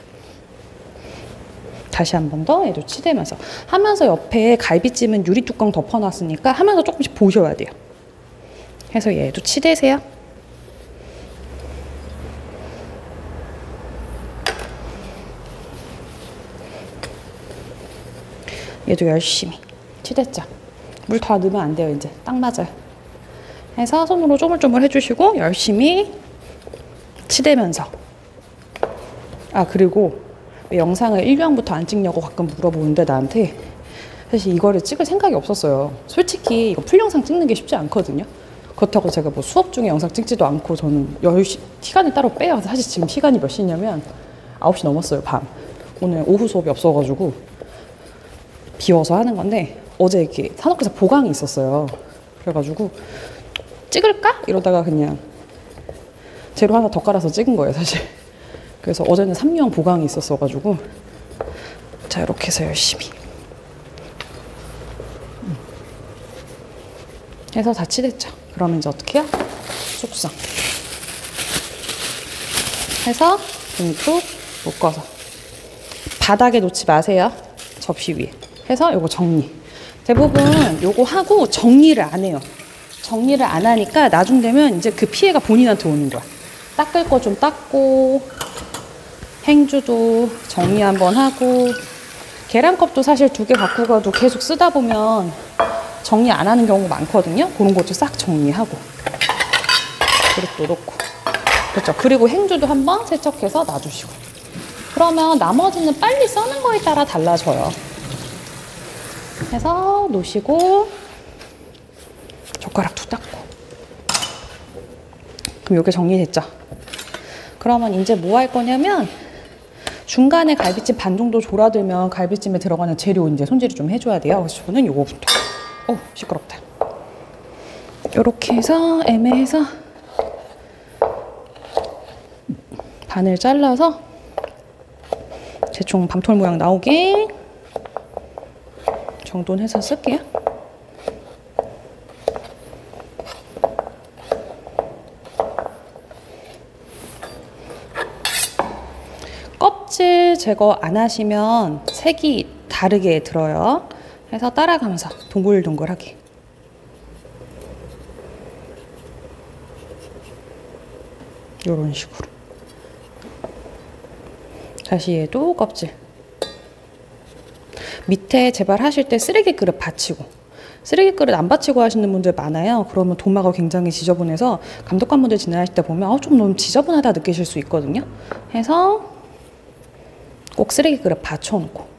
Speaker 1: 다시 한 번 더 얘도 치대면서 하면서 옆에 갈비찜은 유리 뚜껑 덮어놨으니까 하면서 조금씩 보셔야 돼요. 해서 얘도 치대세요. 얘도 열심히 치댔죠. 물 더 넣으면 안 돼요. 이제 딱 맞아요. 해서 손으로 쪼물쪼물 해주시고 열심히 치대면서. 아, 그리고 왜 영상을 1유형부터 안 찍냐고 가끔 물어보는데 나한테 사실 이거를 찍을 생각이 없었어요. 솔직히 이거 풀 영상 찍는 게 쉽지 않거든요. 그렇다고 제가 뭐 수업 중에 영상 찍지도 않고 저는 10시 시간을 따로 빼요. 사실 지금 시간이 몇 시냐면 9시 넘었어요. 밤. 오늘 오후 수업이 없어가지고 비워서 하는 건데 어제 이렇게 산업기사 보강이 있었어요. 그래가지고 찍을까? 이러다가 그냥 재료 하나 더 깔아서 찍은 거예요, 사실. 그래서 어제는 3유형 보강이 있었어가지고 자, 이렇게 해서 열심히 해서 다 치댔죠. 그러면 이제 어떻게 해요? 숙성 해서 듬뿍 묶어서 바닥에 놓지 마세요. 접시 위에 해서 요거 정리. 대부분 요거 하고 정리를 안 해요. 정리를 안 하니까 나중 되면 이제 그 피해가 본인한테 오는 거야. 닦을 거 좀 닦고 행주도 정리 한번 하고 계란컵도 사실 2개 갖고 가도 계속 쓰다 보면 정리 안 하는 경우가 많거든요. 그런 것도 싹 정리하고 그릇도 놓고 그렇죠. 그리고 행주도 한번 세척해서 놔두시고 그러면 나머지는 빨리 써는 거에 따라 달라져요. 해서 놓으시고 젓가락도 닦고 그럼 이게 정리됐죠. 그러면 이제 뭐 할 거냐면 중간에 갈비찜 반 정도 졸아들면 갈비찜에 들어가는 재료 이제 손질을 좀 해줘야 돼요. 그래서 저는 요거부터. 시끄럽다. 요렇게 해서 애매해서 반을 잘라서 대충 밤톨 모양 나오게 정돈 해서 쓸게요. 껍질 제거 안 하시면 색이 다르게 들어요. 해서 따라가면서 동글동글하게. 이런 식으로. 다시 얘도 껍질. 밑에 제발 하실 때 쓰레기 그릇 받치고. 쓰레기 그릇 안 받치고 하시는 분들 많아요. 그러면 도마가 굉장히 지저분해서 감독관분들 지나실 때 보면 좀 너무 지저분하다 느끼실 수 있거든요. 해서 꼭 쓰레기 그릇 받쳐놓고.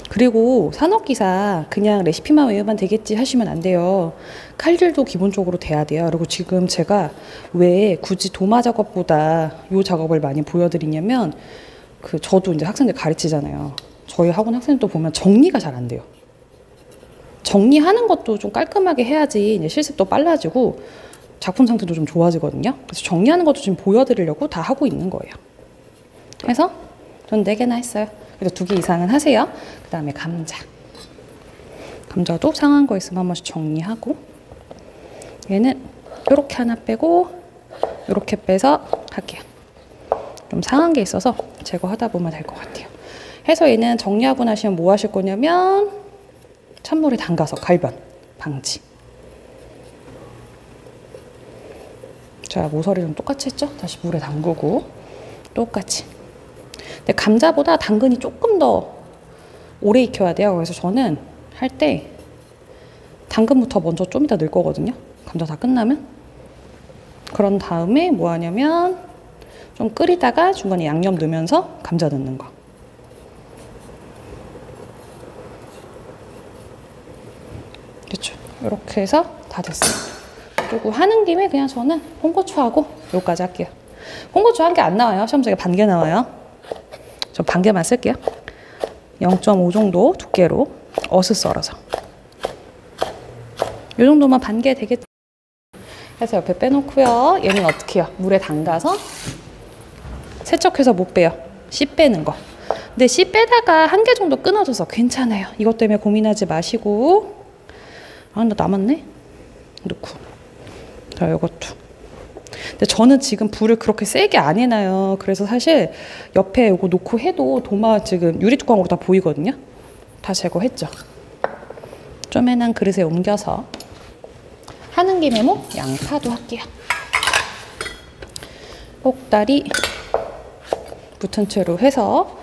Speaker 1: 그리고 산업기사 그냥 레시피만 외우면 되겠지 하시면 안 돼요. 칼질도 기본적으로 돼야 돼요. 그리고 지금 제가 왜 굳이 도마 작업보다 이 작업을 많이 보여드리냐면 저도 이제 학생들 가르치잖아요. 저희 학원 학생들도 보면 정리가 잘 안 돼요. 정리하는 것도 좀 깔끔하게 해야지 이제 실습도 빨라지고 작품 상태도 좀 좋아지거든요. 그래서 정리하는 것도 지금 보여드리려고 다 하고 있는 거예요. 그래서 전 4개나 했어요. 그래서 2개 이상은 하세요. 그 다음에 감자. 감자도 상한 거 있으면 한 번씩 정리하고 얘는 이렇게 하나 빼고 이렇게 빼서 할게요. 좀 상한 게 있어서 제거하다 보면 될 것 같아요. 해서 얘는 정리하고 나시면 뭐 하실 거냐면 찬물에 담가서 갈변 방지. 자, 모서리랑 똑같이 했죠? 다시 물에 담그고 똑같이. 근데 감자보다 당근이 조금 더 오래 익혀야 돼요. 그래서 저는 할 때 당근부터 먼저 좀 이따 넣을 거거든요. 감자 다 끝나면. 그런 다음에 뭐 하냐면 좀 끓이다가 중간에 양념 넣으면서 감자 넣는 거. 그렇죠. 이렇게 해서 다 됐어요. 그리고 하는 김에 그냥 저는 홍고추하고 요까지 할게요. 홍고추 한 개 안 나와요. 시험장에 반 개 나와요. 저 반 개만 쓸게요. 0.5 정도 두께로 어슷 썰어서. 이 정도만 반 개 되겠죠? 해서 옆에 빼놓고요. 얘는 어떻게 해요? 물에 담가서 세척해서 못 빼요. 씨 빼는 거. 근데 씨 빼다가 한 개 정도 끊어져서 괜찮아요. 이것 때문에 고민하지 마시고. 아, 나 남았네? 넣고. 자, 이것도. 근데 저는 지금 불을 그렇게 세게 안 해놔요. 그래서 사실 옆에 이거 놓고 해도 도마 지금 유리 뚜껑으로 다 보이거든요. 다 제거했죠. 쪼매난 그릇에 옮겨서 하는 김에 뭐 양파도 할게요. 꼭다리 붙은 채로 해서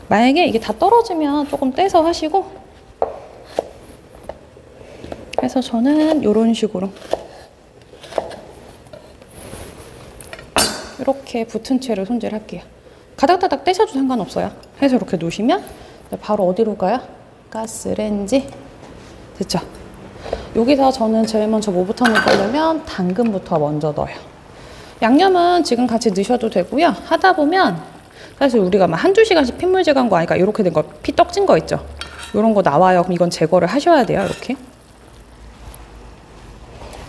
Speaker 1: 만약에 이게 다 떨어지면 조금 떼서 하시고 그래서 저는 이런 식으로 이렇게 붙은 채로 손질할게요. 가닥가닥 떼셔도 상관없어요. 해서 이렇게 놓으시면 바로 어디로 가요? 가스레인지. 됐죠? 여기서 저는 제일 먼저 뭐부터 넣을 거냐면 당근부터 먼저 넣어요. 양념은 지금 같이 넣으셔도 되고요. 하다 보면 사실 우리가 막 한두 시간씩 핏물 제거한 거 아니까 이렇게 된 거, 피 떡진 거 있죠? 이런 거 나와요. 그럼 이건 제거를 하셔야 돼요. 이렇게.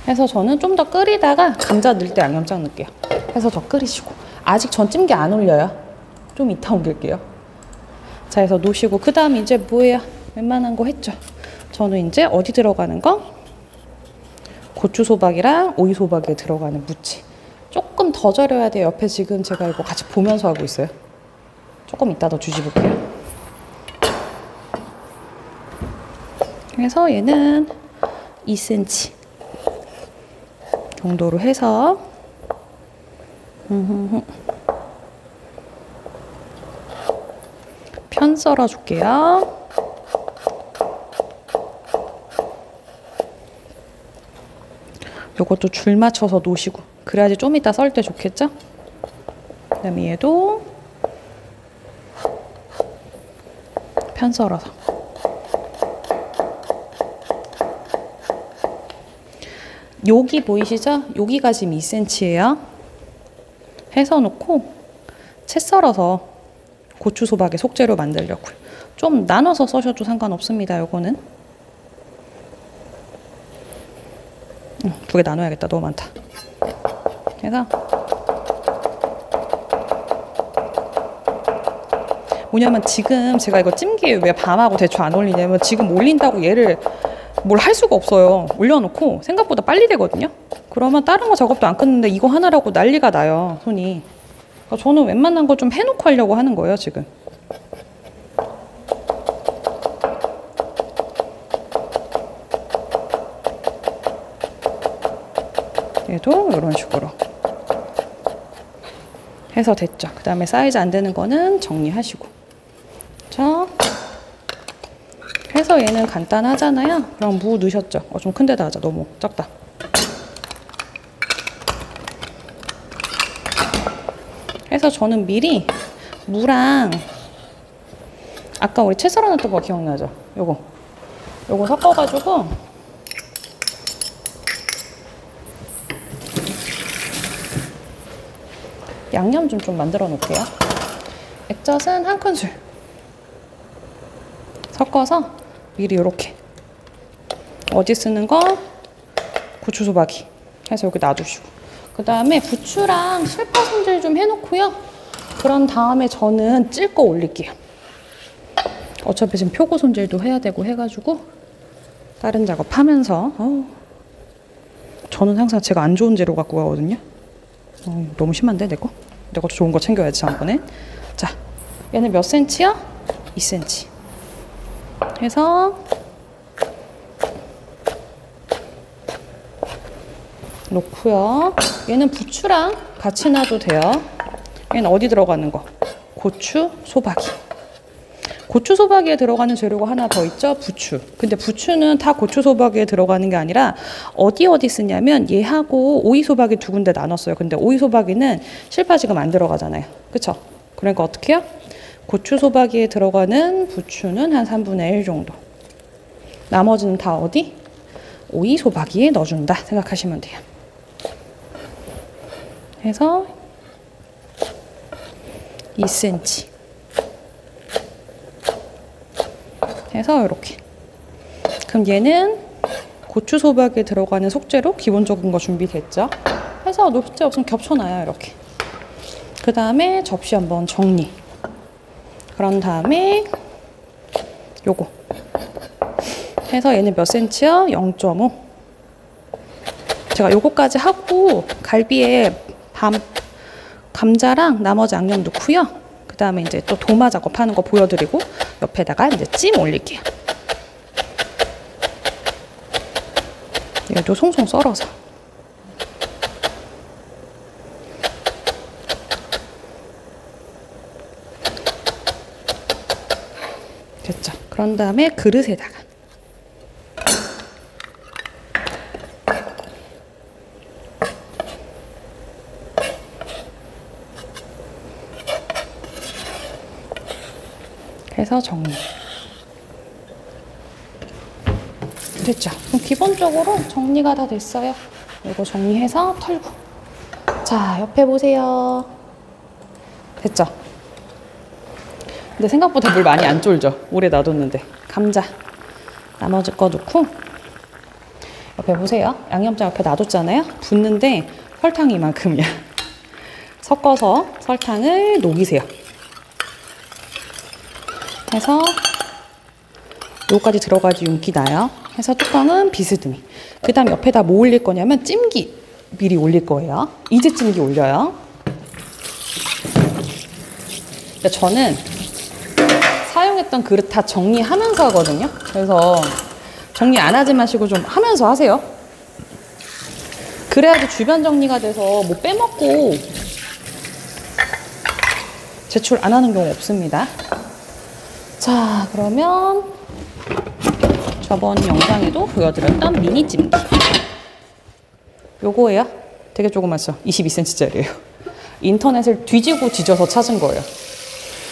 Speaker 1: 해서 저는 좀 더 끓이다가 감자 넣을 때 양념장 넣을게요. 해서 더 끓이시고. 아직 전 찜기 안 올려요. 좀 이따 옮길게요. 자, 해서 놓으시고 그 다음에 이제 뭐예요? 웬만한 거 했죠? 저는 이제 어디 들어가는 거? 고추소박이랑 오이소박에 들어가는 무치. 조금 더 절여야 돼요. 옆에 지금 제가 이거 같이 보면서 하고 있어요. 조금 이따 더 뒤집을게요. 그래서 얘는 2cm 정도로 해서 편 썰어 줄게요. 요것도 줄 맞춰서 놓으시고 그래야지 좀 이따 썰 때 좋겠죠? 그 다음에 얘도 편 썰어서 여기 보이시죠? 여기가 지금 2cm예요. 해서 놓고 채 썰어서 고추소박의 속재료 만들려고요. 좀 나눠서 써셔도 상관없습니다. 요거는 두 개 나눠야겠다. 너무 많다. 그래서 뭐냐면 지금 제가 이거 찜기에 왜 밤하고 대충 안 올리냐면 지금 올린다고 얘를 뭘 할 수가 없어요. 올려놓고 생각보다 빨리 되거든요. 그러면 다른 거 작업도 안 끊는데 이거 하나라고 난리가 나요. 손이. 그러니까 저는 웬만한 거 좀 해놓고 하려고 하는 거예요. 지금. 얘도 이런 식으로 해서 됐죠. 그 다음에 사이즈 안 되는 거는 정리하시고. 자, 해서 얘는 간단하잖아요. 그럼 무 넣으셨죠? 좀 큰 데다 하자. 너무 작다. 해서 저는 미리 무랑 아까 우리 채 썰어놨던 거 기억나죠? 요거 섞어가지고 양념 좀 만들어 놓을게요. 액젓은 한 큰술 섞어서 미리 이렇게 어디 쓰는 거? 고추소박이 해서 여기 놔두시고 그 다음에 부추랑 실파 손질 좀 해놓고요. 그런 다음에 저는 찔 거 올릴게요. 어차피 지금 표고 손질도 해야 되고 해가지고 다른 작업하면서 저는 항상 제가 안 좋은 재료 갖고 가거든요. 너무 심한데 내 거? 내 것도 좋은 거 챙겨야지 다음번엔. 자, 얘는 몇 cm요? 2cm 해서 놓고요. 얘는 부추랑 같이 놔도 돼요. 얘는 어디 들어가는 거? 고추, 소박이. 고추 소박이에 들어가는 재료가 하나 더 있죠? 부추. 근데 부추는 다 고추 소박이에 들어가는 게 아니라 어디 쓰냐면 얘하고 오이 소박이 두 군데 나눴어요. 근데 오이 소박이는 실파 지금 안 들어가잖아요. 그쵸? 그러니까 어떻게 해요? 고추 소박이에 들어가는 부추는 한 3분의 1 정도. 나머지는 다 어디? 오이 소박이에 넣어준다 생각하시면 돼요. 해서 2cm 해서 이렇게. 그럼 얘는 고추 소박에 들어가는 속재료 기본적인 거 준비됐죠? 해서 문제 없으면 겹쳐놔요. 이렇게. 그 다음에 접시 한번 정리. 그런 다음에 요거 해서 얘는 몇 센치요? 0.5. 제가 요거까지 하고 갈비에 감자랑 나머지 양념 넣고요. 그 다음에 이제 또 도마 작업하는 거 보여드리고 옆에다가 이제 찜 올릴게요. 얘도 송송 썰어서. 됐죠? 그런 다음에 그릇에다가 해서 정리. 됐죠? 그럼 기본적으로 정리가 다 됐어요. 이거 정리해서 털고. 자, 옆에 보세요. 됐죠? 근데 생각보다 물 많이 안 쫄죠? 오래 놔뒀는데. 감자 나머지 거 넣고 옆에 보세요. 양념장 옆에 놔뒀잖아요? 붓는데 설탕이 이만큼이야. 섞어서 설탕을 녹이세요. 해서 요까지 들어가지 윤기 나요. 해서 뚜껑은 비스듬히. 그 다음 옆에다 뭐 올릴 거냐면 찜기 미리 올릴 거예요. 이제 찜기 올려요. 근데 저는 사용했던 그릇 다 정리하면서 하거든요. 그래서 정리 안 하지 마시고 좀 하면서 하세요. 그래야지 주변 정리가 돼서 뭐 빼먹고 제출 안 하는 경우 없습니다. 자, 그러면 저번 영상에도 보여드렸던 미니 찜기. 요거예요. 되게 조그맣죠? 22cm짜리예요. 인터넷을 뒤지고 뒤져서 찾은 거예요.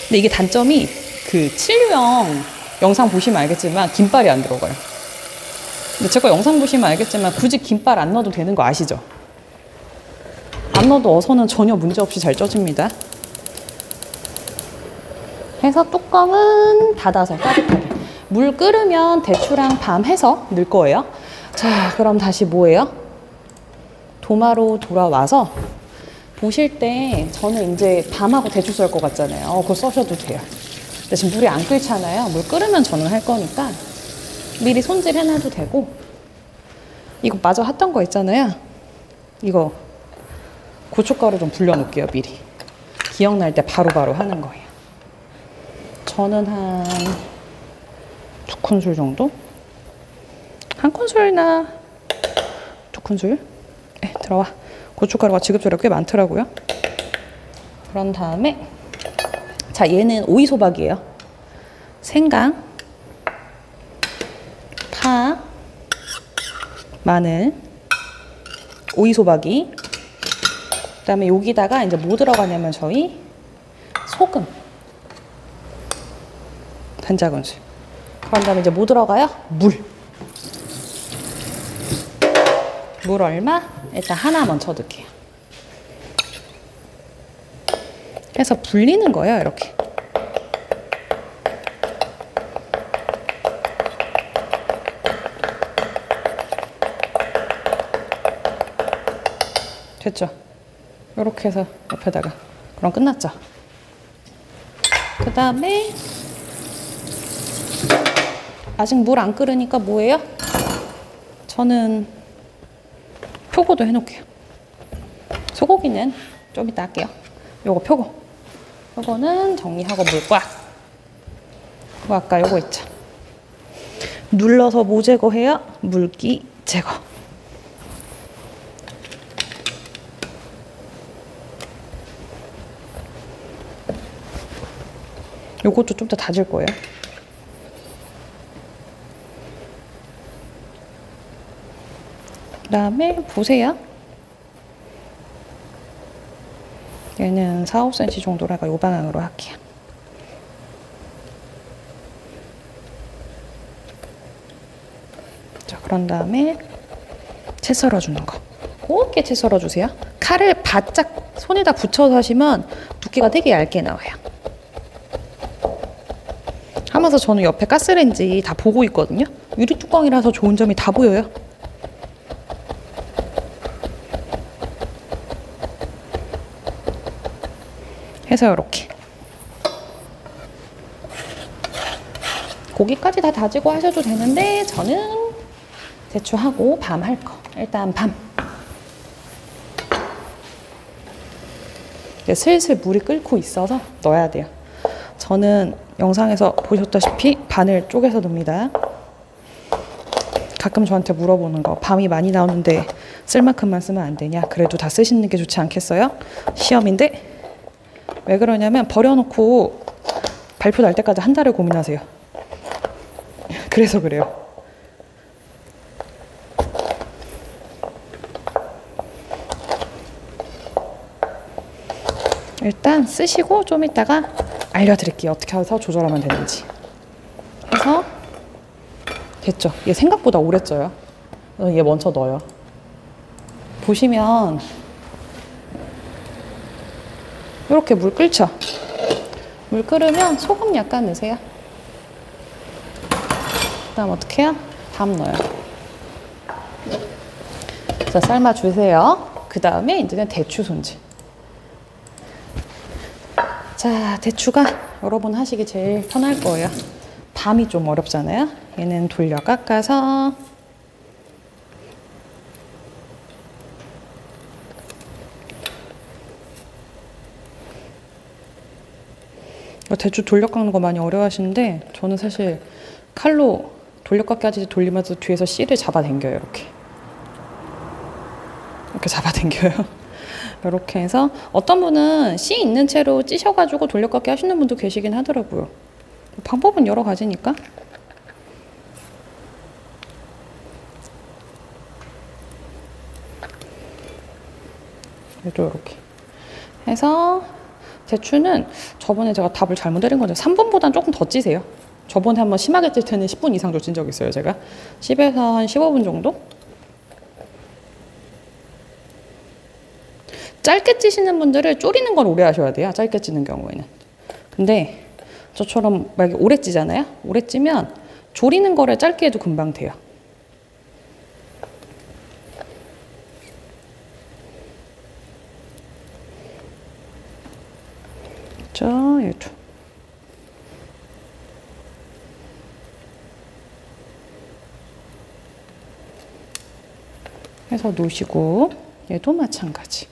Speaker 1: 근데 이게 단점이 그 7류형 영상 보시면 알겠지만 김발이 안 들어가요. 근데 제가 영상 보시면 알겠지만 굳이 김발 안 넣어도 되는 거 아시죠? 안 넣어도 어선은 전혀 문제없이 잘 쪄집니다. 해서 뚜껑은 닫아서 따뜻하게. 물 끓으면 대추랑 밤 해서 넣을 거예요. 자, 그럼 다시 뭐예요? 도마로 돌아와서 보실 때 저는 이제 밤하고 대추 썰 것 같잖아요. 그거 써셔도 돼요. 근데 지금 물이 안 끓잖아요. 물 끓으면 저는 할 거니까 미리 손질해놔도 되고. 이거 마저 했던 거 있잖아요. 이거 고춧가루 좀 불려놓을게요. 미리. 기억날 때 바로바로 하는 거예요. 저는 한 2큰술 정도? 1큰술이나 2큰술? 네, 들어와. 고춧가루가 지급적으로 꽤 많더라고요. 그런 다음에 자, 얘는 오이소박이에요. 생강, 파, 마늘, 오이소박이. 그 다음에 여기다가 이제 뭐 들어가냐면 저희 소금 반 작은술. 그런 다음에 이제 뭐 들어가요? 물. 물 얼마? 일단 하나 먼저 넣을게요. 해서 불리는 거예요, 이렇게. 됐죠? 이렇게 해서 옆에다가. 그럼 끝났죠? 그 다음에 아직 물 안 끓으니까 뭐예요? 저는 표고도 해놓을게요. 소고기는 좀 이따 할게요. 요거 표고. 요거는 정리하고 물 꽉. 그거 아까 요거 있죠? 눌러서 뭐 제거해요? 물기 제거. 요것도 좀 더 다질 거예요. 그 다음에 보세요. 얘는 4, 5cm 정도라가 요 방향으로 할게요. 자, 그런 다음에 채 썰어주는 거. 곱게 채 썰어주세요. 칼을 바짝 손에다 붙여서 하시면 두께가 되게 얇게 나와요. 하면서 저는 옆에 가스레인지 다 보고 있거든요. 유리 뚜껑이라서 좋은 점이 다 보여요. 해서 이렇게. 고기까지 다 다지고 하셔도 되는데 저는 대추하고 밤 할 거. 일단 밤. 슬슬 물이 끓고 있어서 넣어야 돼요. 저는 영상에서 보셨다시피 반을 쪼개서 넣습니다. 가끔 저한테 물어보는 거, 밤이 많이 나오는데 쓸 만큼만 쓰면 안 되냐? 그래도 다 쓰시는 게 좋지 않겠어요? 시험인데. 왜 그러냐면 버려놓고 발표 날 때까지 한 달을 고민하세요. 그래서 그래요. 일단 쓰시고 좀 이따가 알려드릴게요. 어떻게 해서 조절하면 되는지. 해서 됐죠? 얘 생각보다 오래 쪄요. 얘 먼저 넣어요. 보시면 이렇게 물 끓죠? 물 끓으면 소금 약간 넣으세요. 그 다음 어떻게 해요? 밤 넣어요. 그래서 삶아주세요. 그 다음에 이제는 대추 손질. 자, 대추가 여러분 하시기 제일 편할 거예요. 밤이 좀 어렵잖아요. 얘는 돌려 깎아서 대추 돌려 깎는 거 많이 어려워하시는데 저는 사실 칼로 돌려 깎기 하듯이 돌리면서 뒤에서 씨를 잡아당겨요. 이렇게 잡아당겨요. 이렇게 해서 어떤 분은 씨 있는 채로 찌셔가지고 돌려 깎기 하시는 분도 계시긴 하더라고요. 방법은 여러 가지니까. 이렇게 해서 대추는 저번에 제가 답을 잘못 드린 건데 3분보다는 조금 더 찌세요. 저번에 한번 심하게 찔 때는 10분 이상 쪄진 적 있어요. 제가 10에서 한 15분 정도? 짧게 찌시는 분들은 졸이는 걸 오래 하셔야 돼요. 짧게 찌는 경우에는. 근데 저처럼 만약에 오래 찌잖아요. 오래 찌면 졸이는 거를 짧게 해도 금방 돼요. 자, 얘도. 해서 놓으시고 얘도 마찬가지.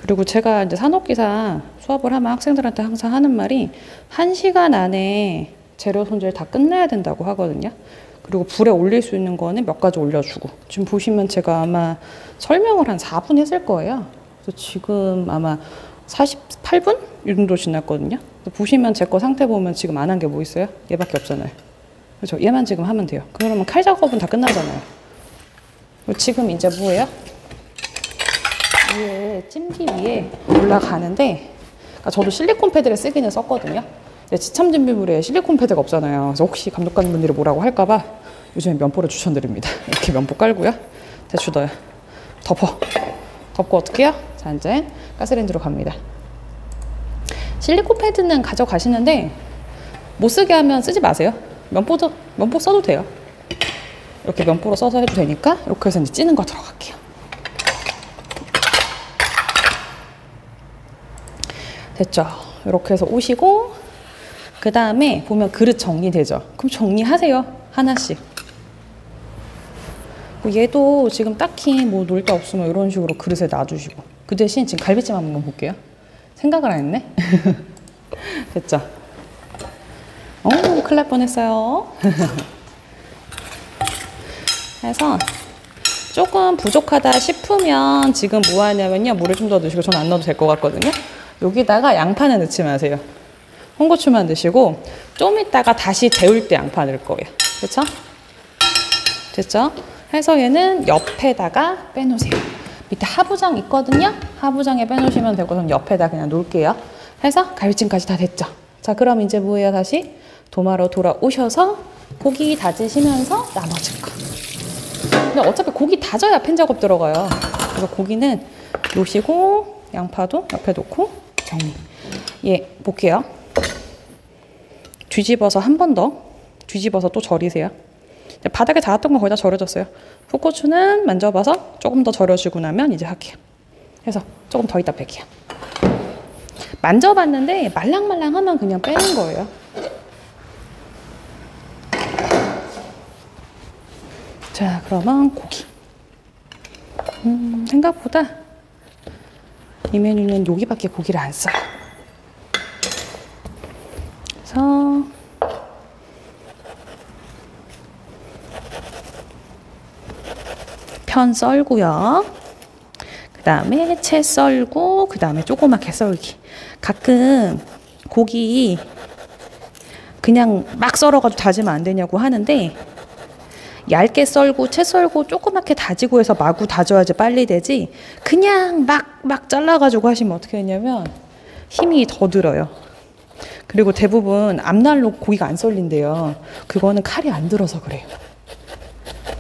Speaker 1: 그리고 제가 이제 산업기사 수업을 하면 학생들한테 항상 하는 말이 1시간 안에 재료 손질 다 끝내야 된다고 하거든요. 그리고 불에 올릴 수 있는 거는 몇 가지 올려주고. 지금 보시면 제가 아마 설명을 한 4분 했을 거예요. 그래서 지금 아마 48분? 이 정도 지났거든요. 보시면 제 거 상태 보면 지금 안 한 게 뭐 있어요? 얘밖에 없잖아요. 그렇죠? 얘만 지금 하면 돼요. 그러면 칼 작업은 다 끝나잖아요. 지금 이제 뭐예요? 위에 찜기 위에 올라가는데, 그러니까 저도 실리콘 패드를 쓰기는 썼거든요. 근데 지참 준비물에 실리콘 패드가 없잖아요. 그래서 혹시 감독관분들이 뭐라고 할까봐 요즘에 면포를 추천드립니다. 이렇게 면포 깔고요. 대추 넣어요. 덮고 어떻게 해요? 자, 이제 가스레인지로 갑니다. 실리콘 패드는 가져가시는데 못 쓰게 하면 쓰지 마세요. 면포 써도 돼요. 이렇게 면포로 써서 해도 되니까 이렇게 해서 이제 찌는 거 들어갈게요. 됐죠? 이렇게 해서 오시고 그 다음에 보면 그릇 정리되죠? 그럼 정리하세요. 하나씩. 얘도 지금 딱히 뭐 놀 데 없으면 이런 식으로 그릇에 놔두시고. 그 대신 지금 갈비찜 한번 볼게요. 생각을 안 했네? 됐죠? 큰일 날 뻔했어요. 해서 조금 부족하다 싶으면 지금 뭐 하냐면요. 물을 좀 더 넣으시고, 저는 안 넣어도 될 것 같거든요. 여기다가 양파는 넣지 마세요. 홍고추만 넣으시고 좀 이따가 다시 데울 때 양파 넣을 거예요. 그렇죠? 됐죠? 해서 얘는 옆에다가 빼놓으세요. 밑에 하부장 있거든요. 하부장에 빼놓으시면 되고 저는 옆에다 그냥 놓을게요. 해서 갈비찜까지 다 됐죠? 자, 그럼 이제 뭐예요? 다시 도마로 돌아오셔서 고기 다지시면서 나머지 거. 근데 어차피 고기 다져야 팬 작업 들어가요. 그래서 고기는 놓으시고 양파도 옆에 놓고 정리. 예, 볼게요. 뒤집어서 한 번 더 뒤집어서 또 절이세요. 바닥에 닿았던 거 거의 다 절여졌어요. 풋고추는 만져봐서 조금 더 절여주고 나면 이제 할게요. 해서 조금 더 이따 뺄게요. 만져봤는데 말랑말랑하면 그냥 빼는 거예요. 자, 그러면 고기. 생각보다 이 메뉴는 여기밖에 고기를 안 써요. 그래서 편 썰고요. 그 다음에 채 썰고, 그 다음에 조그맣게 썰기. 가끔 고기 그냥 막 썰어가지고 다지면 안 되냐고 하는데, 얇게 썰고 채 썰고 조그맣게 다지고 해서 마구 다져야지 빨리 되지, 그냥 막 잘라가지고 하시면 어떻게 되냐면 힘이 더 들어요. 그리고 대부분 앞날로 고기가 안 썰린대요. 그거는 칼이 안 들어서 그래요.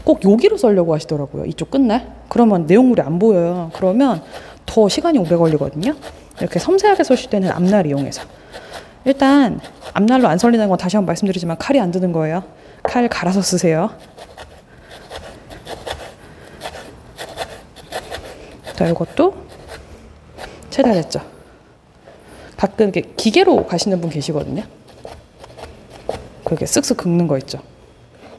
Speaker 1: 꼭 여기로 썰려고 하시더라고요. 이쪽 끝날. 그러면 내용물이 안 보여요. 그러면 더 시간이 오래 걸리거든요. 이렇게 섬세하게 썰실 때는 앞날 이용해서. 일단 앞날로 안 썰리는 건 다시 한번 말씀드리지만 칼이 안 드는 거예요. 칼 갈아서 쓰세요. 자, 이것도 채 다 됐죠. 가끔 이렇게 기계로 가시는 분 계시거든요. 그렇게 쓱쓱 긁는 거 있죠.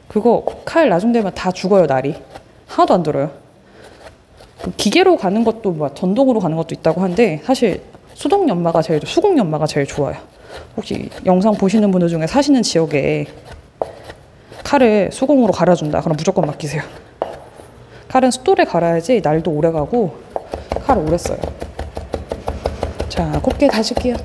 Speaker 1: 그거 칼 나중 되면 다 죽어요. 날이 하나도 안 들어요. 기계로 가는 것도 막 전동으로 가는 것도 있다고 한데, 사실 수동 연마가 제일, 수공 연마가 제일 좋아요. 혹시 영상 보시는 분들 중에 사시는 지역에 칼을 수공으로 갈아준다, 그럼 무조건 맡기세요. 칼은 숫돌에 갈아야지 날도 오래 가고 칼을 오래 써요. 자, 곱게 다질게요.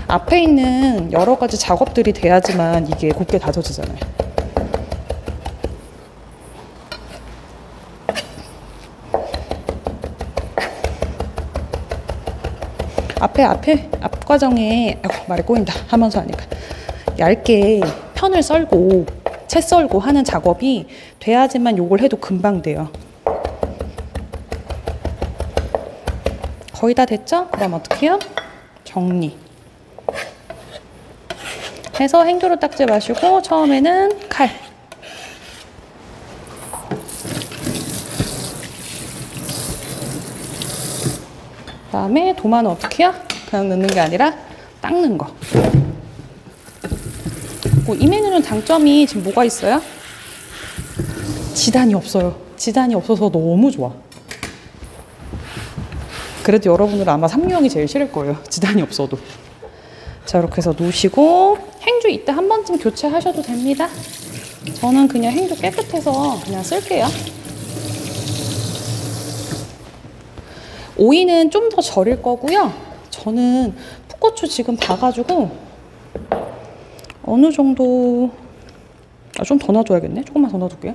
Speaker 1: 앞에 있는 여러 가지 작업들이 돼야지만 이게 곱게 다져지잖아요. 앞 과정에 말이 꼬인다 하면서 하니까 얇게 편을 썰고 채 썰고 하는 작업이 돼야지만 요걸 해도 금방 돼요. 거의 다 됐죠? 그럼 어떻게 해요? 정리 해서 행주로 닦지 마시고 처음에는 칼, 그 다음에 도마는 어떻게 해요? 그냥 넣는 게 아니라 닦는 거. 이 메뉴는 장점이 지금 뭐가 있어요? 지단이 없어요. 지단이 없어서 너무 좋아. 그래도 여러분들은 아마 삼류형이 제일 싫을 거예요. 지단이 없어도. 자, 이렇게 해서 놓으시고 행주 이때 한 번쯤 교체하셔도 됩니다. 저는 그냥 행주 깨끗해서 그냥 쓸게요. 오이는 좀 더 절일 거고요. 저는 풋고추 지금 봐가지고 어느 정도, 좀 더 넣어줘야겠네. 조금만 더 넣어둘게요.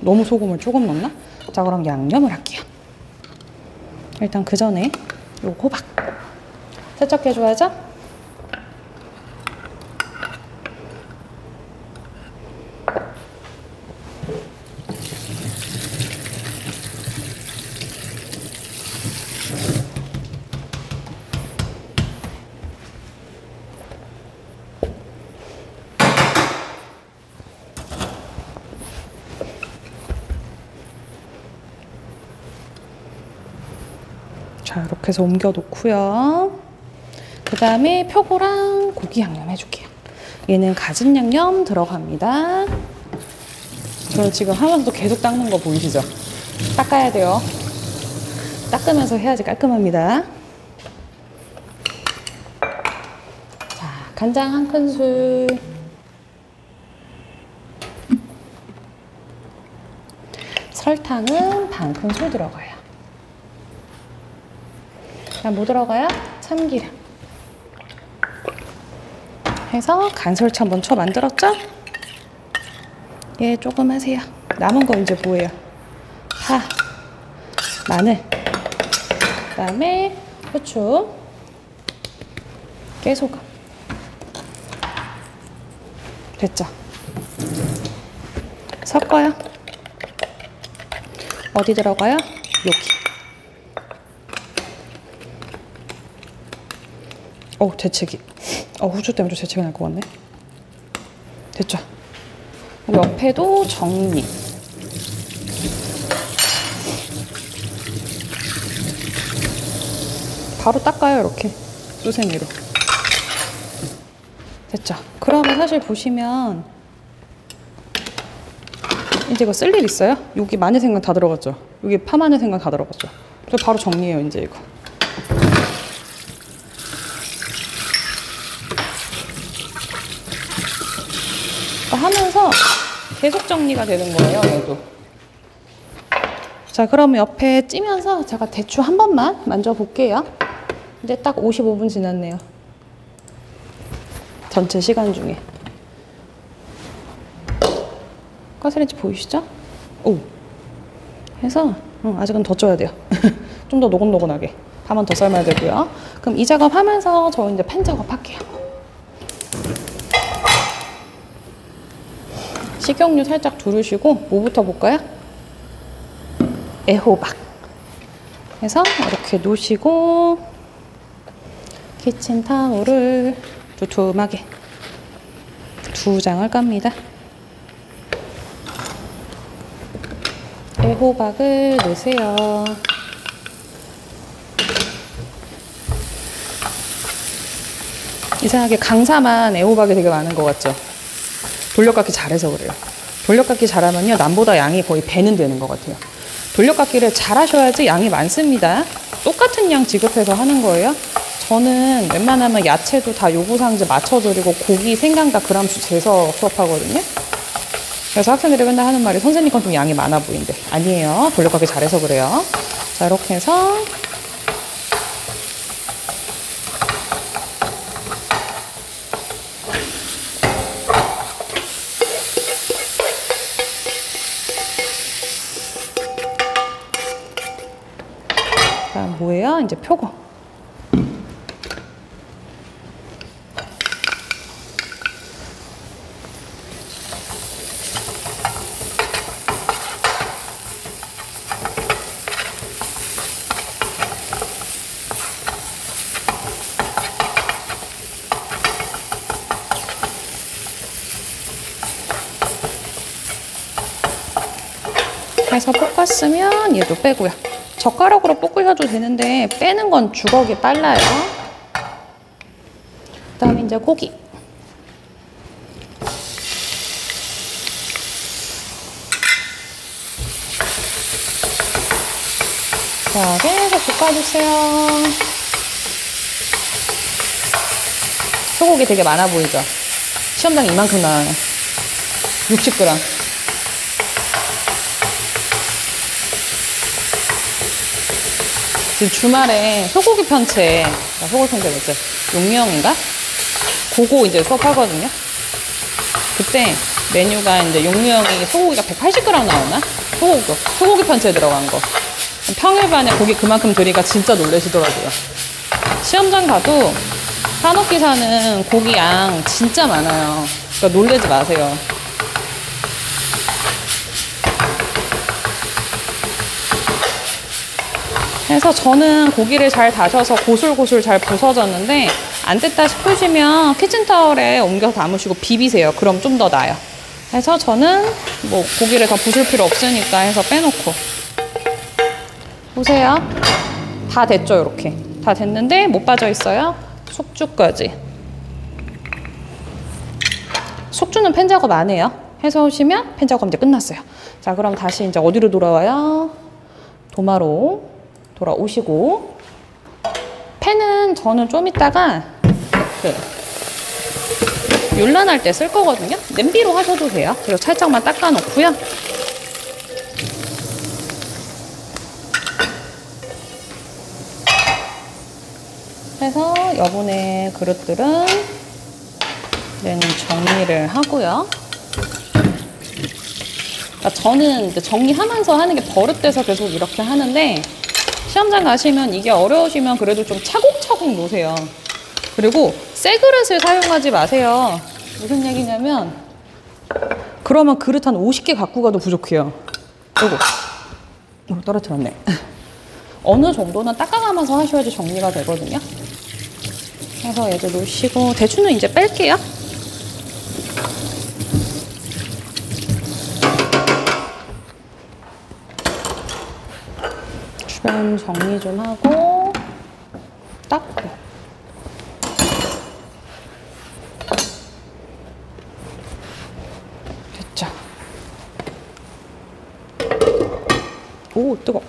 Speaker 1: 너무 소금을 조금 넣나? 자, 그럼 양념을 할게요. 일단 그 전에 요 호박 세척해줘야죠. 자, 이렇게 해서 옮겨 놓고요. 그 다음에 표고랑 고기 양념 해줄게요. 얘는 가진 양념 들어갑니다. 저 지금 하면서도 계속 닦는 거 보이시죠? 닦아야 돼요. 닦으면서 해야지 깔끔합니다. 자, 간장 한 큰술, 설탕은 반 큰술 들어가요. 그다음 뭐 들어가요? 참기름 해서 간설치 한번 쳐 만들었죠? 얘 조금 하세요. 남은 거 이제 뭐예요? 파, 마늘, 그 다음에 후추, 깨소금. 됐죠? 섞어요. 어디 들어가요? 여기. 재채기. 후추 때문에 좀 재채기 날 것 같네. 됐죠? 옆에도 정리. 바로 닦아요. 이렇게 수세미로. 됐죠? 그러면 사실 보시면 이제 이거 쓸 일 있어요? 여기 마늘생강 다 들어갔죠? 여기 파마늘생강 다 들어갔죠? 그래서 바로 정리해요. 이제 이거. 하면서 계속 정리가 되는 거예요. 얘도. 자, 그럼 옆에 찌면서 제가 대충 한 번만 만져볼게요. 이제 딱 55분 지났네요. 전체 시간 중에. 가스레인지 보이시죠? 오. 해서 아직은 더 쪄야 돼요. 좀 더 노곤노곤하게. 한 번 더 삶아야 되고요. 그럼 이 작업하면서 저 이제 팬 작업할게요. 식용유 살짝 두르시고 뭐부터 볼까요? 애호박 해서 이렇게 놓으시고 키친타올을 두툼하게 2장을 깝니다. 애호박을 넣으세요. 이상하게 강사만 애호박이 되게 많은 것 같죠? 돌려깎기 잘해서 그래요. 돌려깎기 잘하면요, 남보다 양이 거의 배는 되는 것 같아요. 돌려깎기를 잘하셔야지 양이 많습니다. 똑같은 양 지급해서 하는 거예요. 저는 웬만하면 야채도 다 요구사항제 맞춰드리고 고기, 생강 다 그람수 재서 수업하거든요. 그래서 학생들이 맨날 하는 말이 선생님 건 좀 양이 많아 보이는데 아니에요. 돌려깎기 잘해서 그래요. 자, 이렇게 해서 다음 뭐예요? 이제 표고. 해서 볶았으면 얘도 빼고요. 젓가락으로 볶으셔도 되는데 빼는 건 주걱이 빨라요. 그 다음에 이제 고기. 자, 계속 볶아주세요. 소고기 되게 많아 보이죠? 시험장에 이만큼 나와요. 60g. 지금 주말에 소고기 편채, 소고기 편채 뭐죠? 용명인가? 그거 이제 수업하거든요. 그때 메뉴가 이제 용명이 소고기가 180g 나오나? 소고기 편채 들어간 거. 평일반에 고기 그만큼 들이가 진짜 놀라시더라고요. 시험장 가도 산업기사는 고기 양 진짜 많아요. 그러니까 놀라지 마세요. 그래서 저는 고기를 잘 다셔서 고슬고슬 잘 부서졌는데 안 됐다 싶으시면 키친타월에 옮겨서 담으시고 비비세요. 그럼 좀 더 나아요. 그래서 저는 뭐 고기를 더 부술 필요 없으니까 해서 빼놓고. 보세요. 다 됐죠, 이렇게. 다 됐는데 못 빠져 있어요. 숙주까지. 숙주는 팬 작업 안 해요. 해서 오시면 팬 작업 이제 끝났어요. 자, 그럼 다시 이제 어디로 돌아와요? 도마로 돌아오시고, 팬은 저는 좀 이따가 윤란할 때 쓸 거거든요. 냄비로 하셔도 돼요. 그리고 살짝만 닦아 놓고요. 해서 여분의 그릇들은 정리를 하고요. 그러니까 저는 이제 정리하면서 하는 게 버릇돼서 계속 이렇게 하는데, 시험장 가시면 이게 어려우시면 그래도 좀 차곡차곡 놓으세요. 그리고 새 그릇을 사용하지 마세요. 무슨 얘기냐면, 그러면 그릇 한 50개 갖고 가도 부족해요. 이거 떨어뜨렸네. 어느 정도는 닦아가면서 하셔야지 정리가 되거든요. 그래서 얘도 놓으시고, 대추는 이제 뺄게요. 주변 정리 좀 하고, 닦고. 됐죠? 오, 뜨거.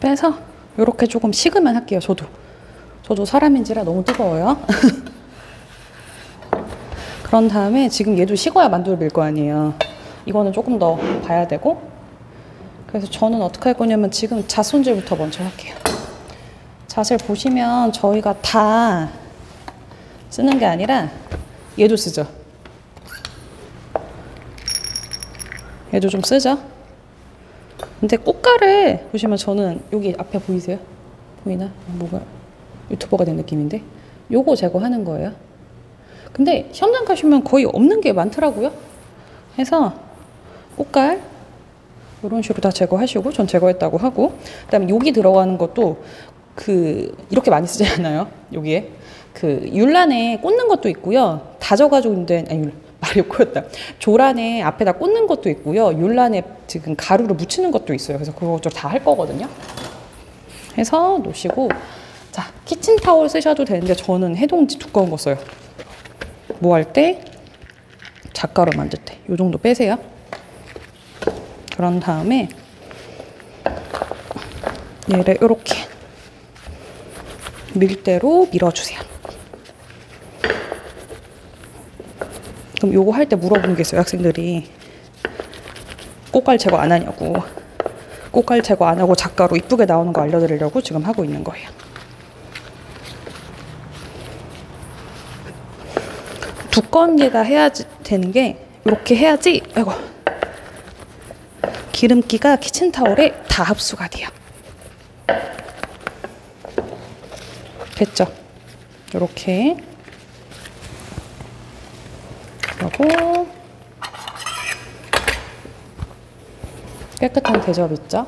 Speaker 1: 빼서 이렇게 조금 식으면 할게요. 저도 사람인지라 너무 뜨거워요. 그런 다음에 지금 얘도 식어야 만두를 밀 거 아니에요. 이거는 조금 더 봐야 되고. 그래서 저는 어떻게 할 거냐면 지금 잣 손질부터 먼저 할게요. 잣을 보시면 저희가 다 쓰는 게 아니라 얘도 쓰죠. 얘도 좀 쓰죠. 근데 꽃가를 보시면 저는 여기 앞에 보이세요? 보이나? 뭐가 유튜버가 된 느낌인데? 요거 제거하는 거예요. 근데 시험장 가시면 거의 없는 게 많더라고요. 해서 꽃갈 이런 식으로 다 제거하시고, 전 제거했다고 하고, 그다음에 여기 들어가는 것도 이렇게 많이 쓰지 않아요. 여기에 율란에 꽂는 것도 있고요. 다져가지고 있는데, 아니, 말이 꼬였다. 조란에 앞에다 꽂는 것도 있고요. 율란에 지금 가루를 묻히는 것도 있어요. 그래서 그것도 다 할 거거든요. 해서 놓으시고, 자, 키친타올 쓰셔도 되는데 저는 해동지 두꺼운 거 써요. 뭐 할 때? 잣가루 만들 때. 요 정도 빼세요. 그런 다음에 얘를 이렇게 밀대로 밀어주세요. 그럼 요거 할 때 물어보는 게 있어요. 학생들이 꽃갈 제거 안 하냐고. 꽃갈 제거 안 하고 잣가루 이쁘게 나오는 거 알려드리려고 지금 하고 있는 거예요. 두꺼운 데다 해야지 되는 게, 이렇게 해야지, 아이고, 기름기가 키친타올에 다 흡수가 돼요. 됐죠? 이렇게. 그리고 깨끗한 대접 있죠?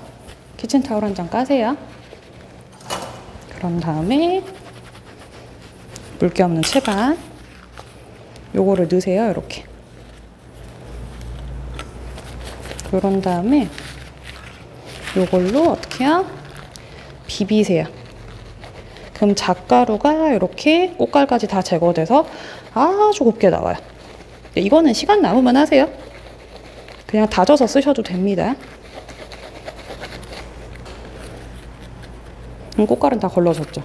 Speaker 1: 키친타올 한 장 까세요. 그런 다음에 물기 없는 채반 요거를 넣으세요. 이렇게. 요런 다음에 요걸로 어떻게 해요? 비비세요. 그럼 잣가루가 이렇게 꽃갈까지 다 제거돼서 아주 곱게 나와요. 이거는 시간 남으면 하세요. 그냥 다져서 쓰셔도 됩니다. 꽃갈은 다 걸러졌죠.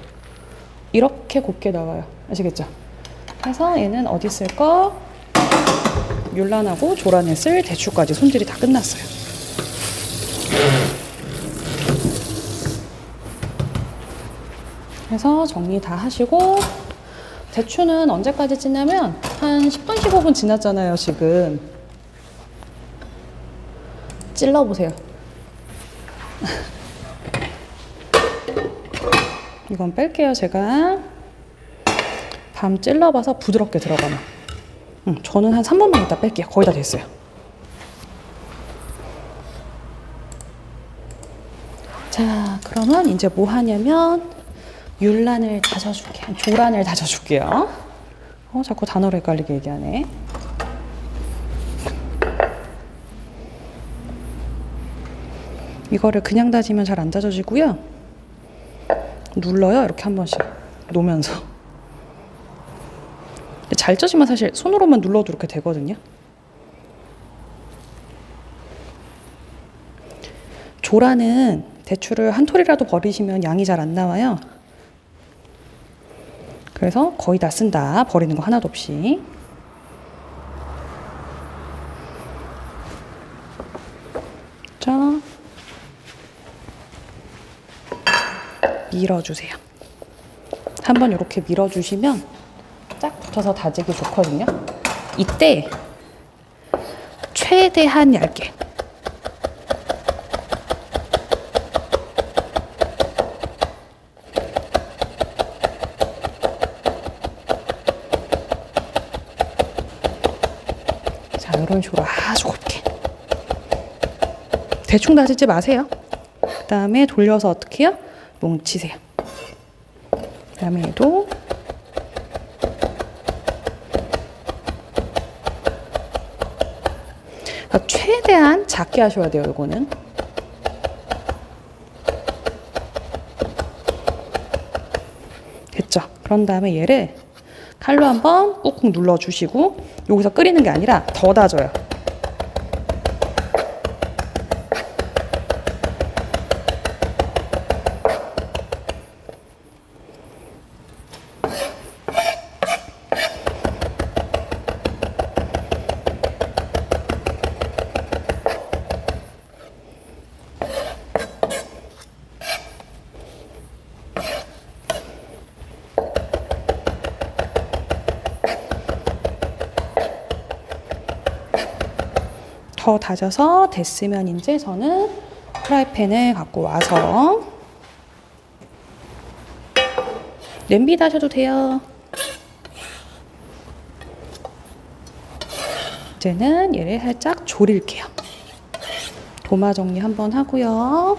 Speaker 1: 이렇게 곱게 나와요. 아시겠죠? 해서 얘는 어디 쓸 거? 율란하고 조란에 쓸 대추까지 손질이 다 끝났어요. 그래서 정리 다 하시고, 대추는 언제까지 찌냐면 한 10분, 15분 지났잖아요, 지금. 찔러보세요. 이건 뺄게요, 제가. 밤 찔러봐서 부드럽게 들어가면. 저는 한 3분만 있다 뺄게요. 거의 다 됐어요. 자, 그러면 이제 뭐 하냐면 율란을 다져줄게요. 조란을 다져줄게요. 자꾸 단어를 헷갈리게 얘기하네. 이거를 그냥 다지면 잘 안 다져지고요. 눌러요. 이렇게 한 번씩 놓으면서. 잘 쪄지면 사실 손으로만 눌러도 이렇게 되거든요. 조란은 대추를 한 톨이라도 버리시면 양이 잘 안 나와요. 그래서 거의 다 쓴다. 버리는 거 하나도 없이. 자, 밀어주세요. 한번 이렇게 밀어주시면 쫙 붙어서 다지기 좋거든요. 이때 최대한 얇게. 자, 이런 식으로 아주 곱게. 대충 다지지 마세요. 그 다음에 돌려서 어떻게 해요? 뭉치세요. 그 다음에 얘도 최대한 작게 하셔야 돼요, 이거는. 됐죠? 그런 다음에 얘를 칼로 한번 꾹꾹 눌러주시고, 여기서 끓이는 게 아니라 더 다져요. 더 다져서 됐으면 이제 저는 프라이팬을 갖고 와서 냄비다 하셔도 돼요. 이제는 얘를 살짝 졸일게요. 도마 정리 한번 하고요.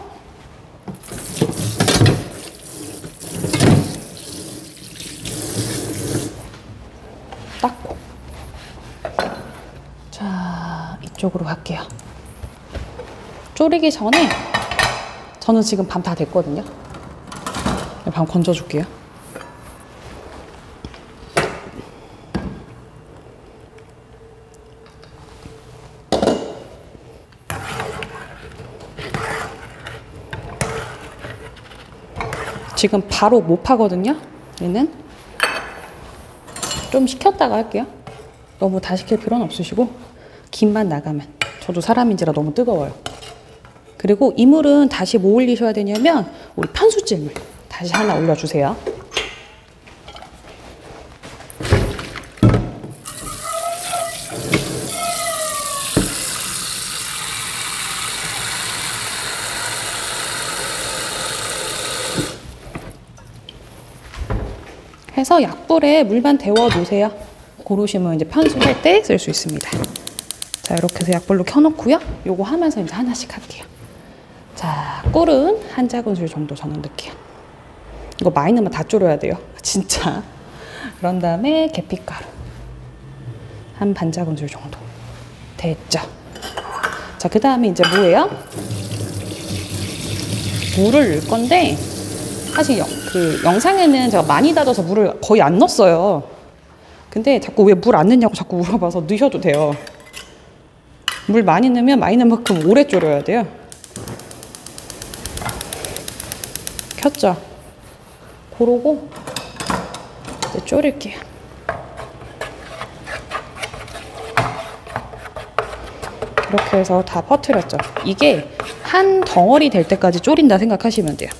Speaker 1: 닦고. 자, 이쪽으로 갈게요. 졸이기 전에 저는 지금 밤 다 됐거든요. 밤 건져줄게요. 지금 바로 못 파거든요. 얘는 좀 식혔다가 할게요. 너무 다 식힐 필요는 없으시고 김만 나가면. 저도 사람인지라 너무 뜨거워요. 그리고 이 물은 다시 뭐 올리셔야 되냐면 우리 편수질물 다시 하나 올려주세요. 해서 약불에 물만 데워 놓으세요. 고르시면 이제 편수할 때 쓸 수 있습니다. 자, 이렇게 해서 약불로 켜놓고요. 요거 하면서 이제 하나씩 할게요. 자, 꿀은 한 작은술 정도 저는 넣을게요. 이거 많이 넣으면 다 졸여야 돼요. 진짜. 그런 다음에 계피가루 한 반 작은술 정도. 됐죠? 자, 그 다음에 이제 뭐예요? 물을 넣을 건데 사실 그 영상에는 제가 많이 다져서 물을 거의 안 넣었어요. 근데 자꾸 왜 물 안 넣냐고 자꾸 물어봐서 넣으셔도 돼요. 물 많이 넣으면 많이 넣은 만큼 오래 졸여야 돼요. 켰죠? 그러고 이제 졸일게요. 이렇게 해서 다 퍼뜨렸죠. 이게 한 덩어리 될 때까지 졸인다 생각하시면 돼요.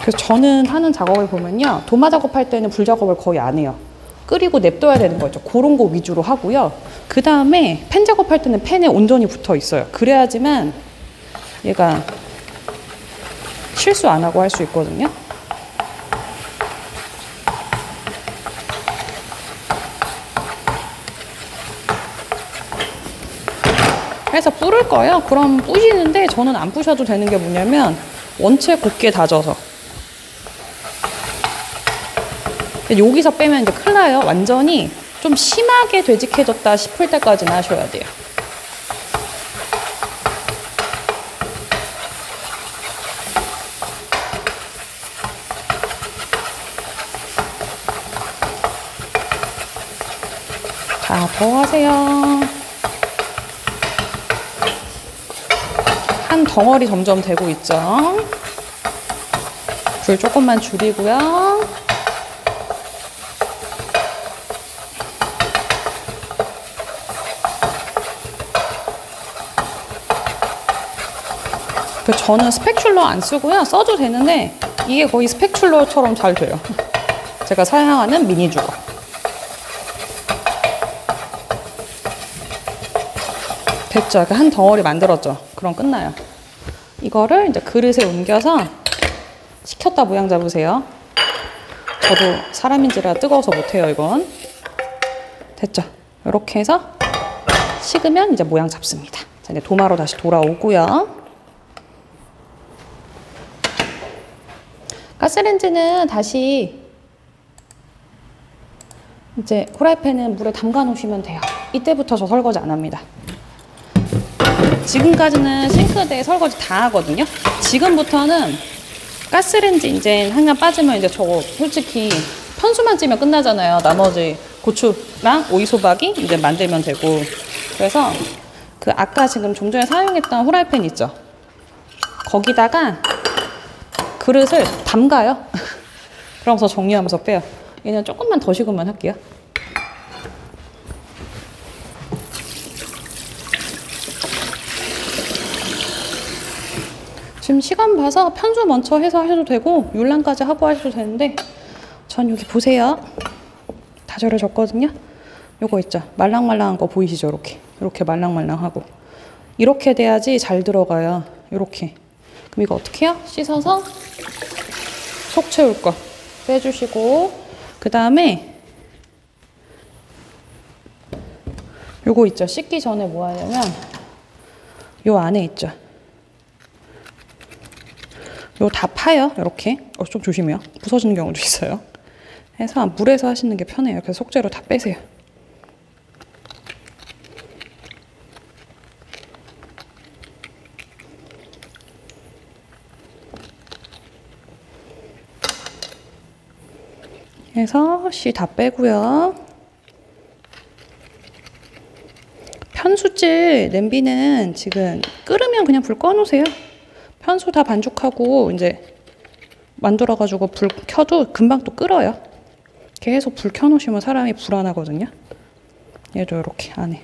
Speaker 1: 그래서 저는 하는 작업을 보면요. 도마 작업할 때는 불 작업을 거의 안 해요. 끓이고 냅둬야 되는 거죠. 그런 거 위주로 하고요. 그 다음에 팬 작업할 때는 팬에 온전히 붙어 있어요. 그래야지만 얘가 실수 안 하고 할 수 있거든요. 해서 뿌릴 거예요. 그럼 뿌시는데 저는 안 뿌셔도 되는 게 뭐냐면 원체 곱게 다져서. 여기서 빼면 이제 큰일 나요. 완전히 좀 심하게 되직해졌다 싶을 때까지는 하셔야 돼요. 자, 더 하세요. 한 덩어리 점점 되고 있죠. 불 조금만 줄이고요. 저는 스패츌러 안 쓰고요. 써도 되는데 이게 거의 스패츌러처럼 잘 돼요. 제가 사용하는 미니 주걱. 됐죠? 이렇게 한 덩어리 만들었죠? 그럼 끝나요. 이거를 이제 그릇에 옮겨서 식혔다 모양 잡으세요. 저도 사람인지라 뜨거워서 못해요, 이건. 됐죠? 이렇게 해서 식으면 이제 모양 잡습니다. 자, 이제 도마로 다시 돌아오고요. 가스레인지는 다시 이제 후라이팬은 물에 담가 놓으시면 돼요. 이때부터 저 설거지 안 합니다. 지금까지는 싱크대에 설거지 다 하거든요. 지금부터는 가스레인지 이제 한강 빠지면 이제 저거 솔직히 편수만 찌면 끝나잖아요. 나머지 고추랑 오이소박이 이제 만들면 되고. 그래서 그 아까 지금 좀 전에 사용했던 후라이팬 있죠? 거기다가 그릇을 담가요. 그러면서 정리하면서 빼요. 얘는 조금만 더 식으면 할게요. 지금 시간 봐서 편수 먼저 해서 하셔도 되고 율랑까지 하고 하셔도 되는데 전 여기 보세요. 다 절여졌거든요. 요거 있죠? 말랑말랑한 거 보이시죠? 이렇게 말랑말랑하고 이렇게 돼야지 잘 들어가요. 이렇게. 그럼 이거 어떻게 해요? 씻어서 속 채울 거 빼주시고 그 다음에 요거 있죠? 씻기 전에 뭐 하냐면 요 안에 있죠? 요 다 파요. 이렇게. 좀 조심해요. 부서지는 경우도 있어요. 해서 물에서 하시는 게 편해요. 그래서 속재료 다 빼세요. 해서 씨 다 빼고요. 편수질 냄비는 지금 끓으면 그냥 불 꺼놓으세요. 편수 다 반죽하고 이제 만들어가지고 불 켜도 금방 또 끓어요. 계속 불 켜놓으시면 사람이 불안하거든요. 얘도 이렇게 안에.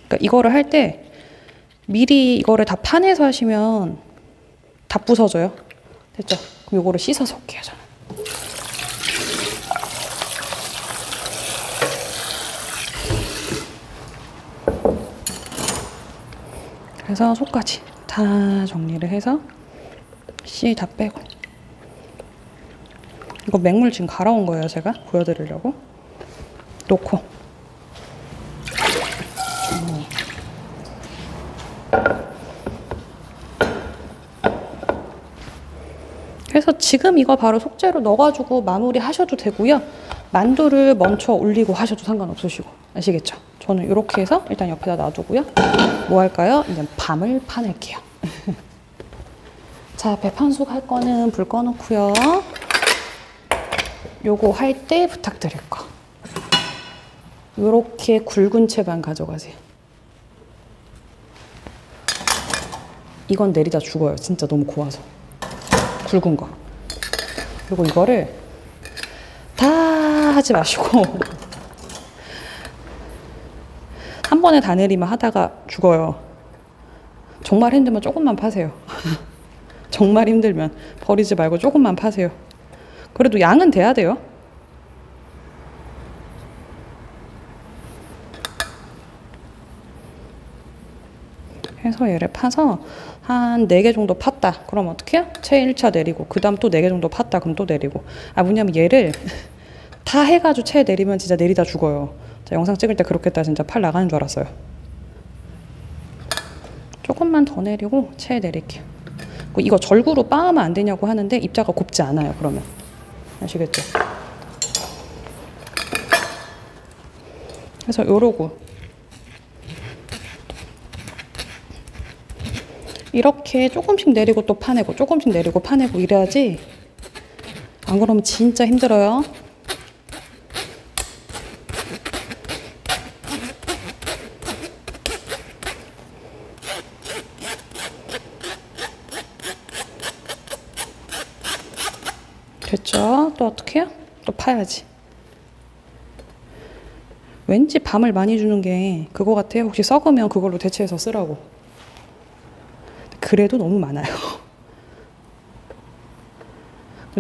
Speaker 1: 그러니까 이거를 할 때 미리 이거를 다 파내서 하시면 다 부서져요. 됐죠? 그럼 이거를 씻어서 올게요, 저는. 그래서 속까지 다 정리를 해서 씨 다 빼고 이거 맹물 지금 갈아온 거예요. 제가 보여드리려고 놓고 그래서 지금 이거 바로 속재료 넣어가지고 마무리 하셔도 되고요. 만두를 먼저 올리고 하셔도 상관없으시고 아시겠죠? 저는 이렇게 해서 일단 옆에다 놔두고요. 뭐 할까요? 이제 밤을 파낼게요. 자, 배판숙 할 거는 불 꺼놓고요. 요거 할 때 부탁드릴 거. 요렇게 굵은 채반 가져가세요. 이건 내리다 죽어요. 진짜 너무 고와서. 굵은 거. 그리고 이거를 다 하지 마시고 한 번에 다 내리면 하다가 죽어요. 정말 힘들면 조금만 파세요. 정말 힘들면 버리지 말고 조금만 파세요. 그래도 양은 돼야 돼요. 해서 얘를 파서 한 4개 정도 팠다. 그럼 어떻게 해요? 채 1차 내리고 그 다음 또 4개 정도 팠다. 그럼 또 내리고. 뭐냐면 얘를 다 해가지고 채 내리면 진짜 내리다 죽어요. 자, 영상 찍을 때 그렇게 했다 진짜 팔 나가는 줄 알았어요. 조금만 더 내리고 채 내릴게요. 이거 절구로 빻으면 안 되냐고 하는데 입자가 곱지 않아요. 그러면 아시겠죠? 그래서 요러고 이렇게 조금씩 내리고 또 파내고 조금씩 내리고 파내고 이래야지 안 그러면 진짜 힘들어요. 됐죠? 또 어떻게 해요? 또 파야지. 왠지 밤을 많이 주는 게 그거 같아요. 혹시 썩으면 그걸로 대체해서 쓰라고. 그래도 너무 많아요.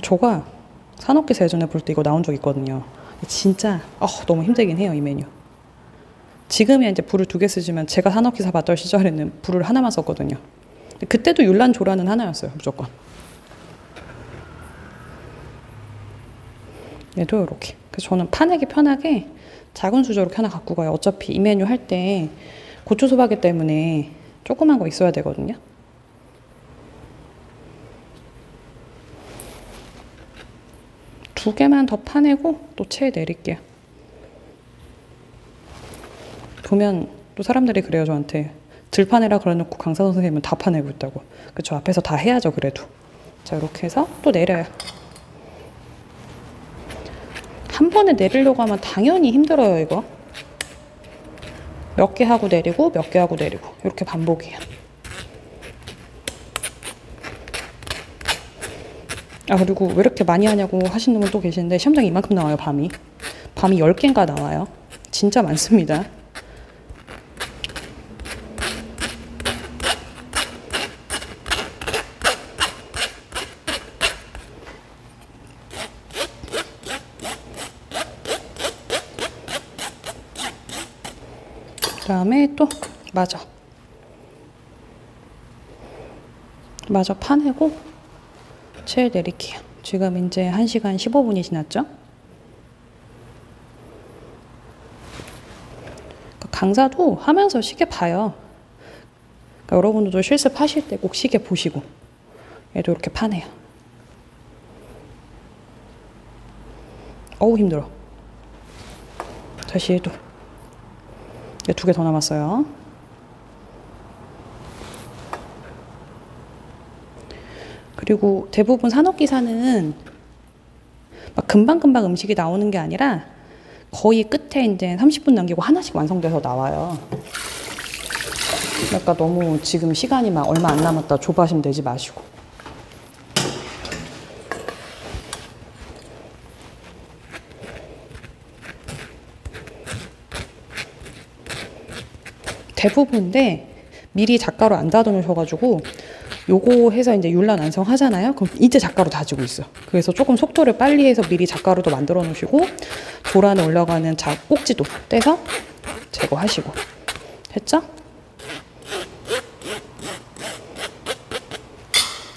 Speaker 1: 저가 산업기사 예전에 볼 때 이거 나온 적 있거든요. 진짜 너무 힘들긴 해요, 이 메뉴. 지금이야 이제 불을 2개 쓰지만 제가 산업기사 봤던 시절에는 불을 하나만 썼거든요. 그때도 율란조란은 하나였어요, 무조건. 얘도 이렇게. 그래서 저는 파내기 편하게 작은 수저로 하나 갖고 가요. 어차피 이 메뉴 할 때
Speaker 2: 고추 수박이 때문에 조그만 거 있어야 되거든요. 두 개만 더 파내고 또 체에 내릴게요. 보면 또 사람들이 그래요, 저한테. 들파내라 그래놓고 강사 선생님은 다 파내고 있다고. 그쵸, 앞에서 다 해야죠, 그래도. 자, 이렇게 해서 또 내려요. 한 번에 내리려고 하면 당연히 힘들어요, 이거. 몇 개 하고 내리고, 몇 개 하고 내리고. 이렇게 반복이에요. 아, 그리고 왜 이렇게 많이 하냐고 하시는 분 또 계시는데, 시험장에 이만큼 나와요, 밤이. 밤이 10개인가 나와요. 진짜 많습니다. 그 다음에 또 마저 파내고 체에 내릴게요. 지금 이제 1시간 15분이 지났죠? 강사도 하면서 시계 봐요. 그러니까 여러분들도 실습하실 때 꼭 시계 보시고. 얘도 이렇게 파내요. 어우, 힘들어. 다시 얘도. 얘 2개 더 남았어요. 그리고 대부분 산업기사는 막 금방금방 음식이 나오는 게 아니라 거의 끝에 이제 30분 남기고 하나씩 완성돼서 나와요. 그러니까 너무 지금 시간이 막 얼마 안 남았다 조바심 내지 마시고. 대부분인데 미리 작가로 안 다져놓으셔가지고 요거 해서 이제 율란 완성하잖아요. 그럼 이제 작가로 다지고 있어. 그래서 조금 속도를 빨리 해서 미리 작가로도 만들어 놓으시고 도란에 올라가는 꼭지도 떼서 제거하시고. 됐죠?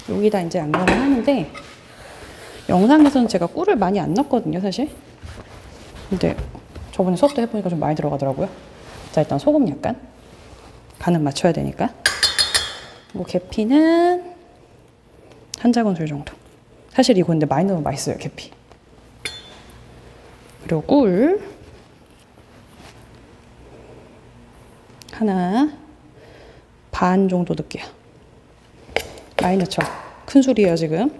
Speaker 2: 여기다 이제 양념을 하는데 영상에서는 제가 꿀을 많이 안 넣었거든요, 사실. 근데 저번에 수업 때 해보니까 좀 많이 들어가더라고요. 자, 일단 소금 약간. 간은 맞춰야 되니까. 그리고 계피는 한 작은술 정도. 사실 이거 근데 많이 넣으면 맛있어요, 계피. 그리고 꿀 하나 반 정도 넣을게요. 많이 넣죠. 큰 술이에요, 지금.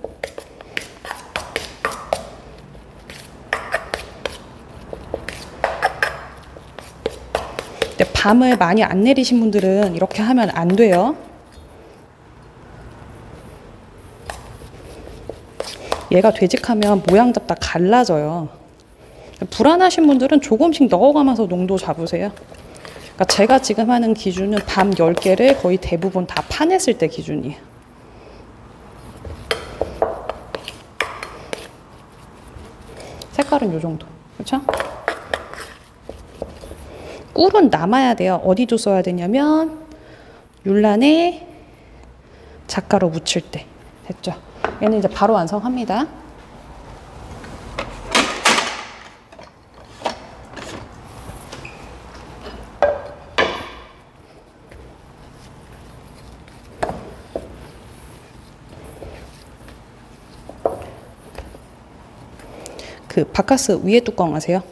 Speaker 2: 근데 밤을 많이 안 내리신 분들은 이렇게 하면 안 돼요. 얘가 되직하면 모양 잡다 갈라져요. 불안하신 분들은 조금씩 넣어가면서 농도 잡으세요. 그러니까 제가 지금 하는 기준은 밤 10개를 거의 대부분 다 파냈을 때 기준이에요. 색깔은 이 정도. 그렇죠? 꿀은 남아야 돼요. 어디도 써야 되냐면 율란에 작가로 묻힐 때. 됐죠? 얘는 이제 바로 완성합니다. 그 바카스 위에 뚜껑 아세요?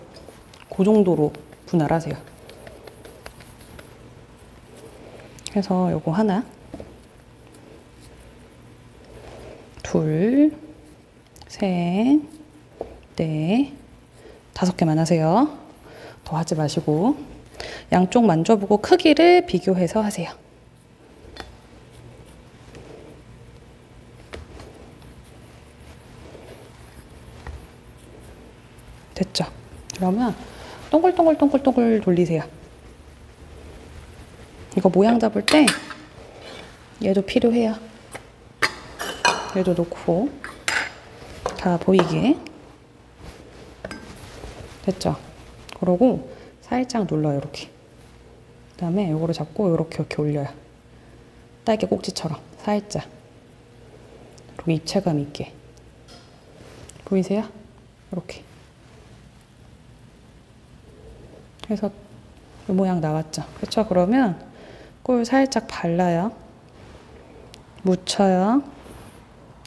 Speaker 2: 그 정도로 분할하세요. 그래서 요거 하나, 둘, 셋, 넷, 5개만 하세요. 더 하지 마시고 양쪽 만져보고 크기를 비교해서 하세요. 됐죠? 그러면 동글동글 돌리세요. 이거 모양 잡을 때 얘도 필요해요. 얘도 놓고 다 보이게. 됐죠? 그러고 살짝 눌러요, 이렇게. 그 다음에 요거를 잡고 이렇게 올려요. 딸기 꼭지처럼 살짝. 그리고 입체감 있게. 보이세요? 이렇게. 그래서 이 모양 나왔죠? 그렇죠? 그러면 꿀 살짝 발라요. 묻혀요.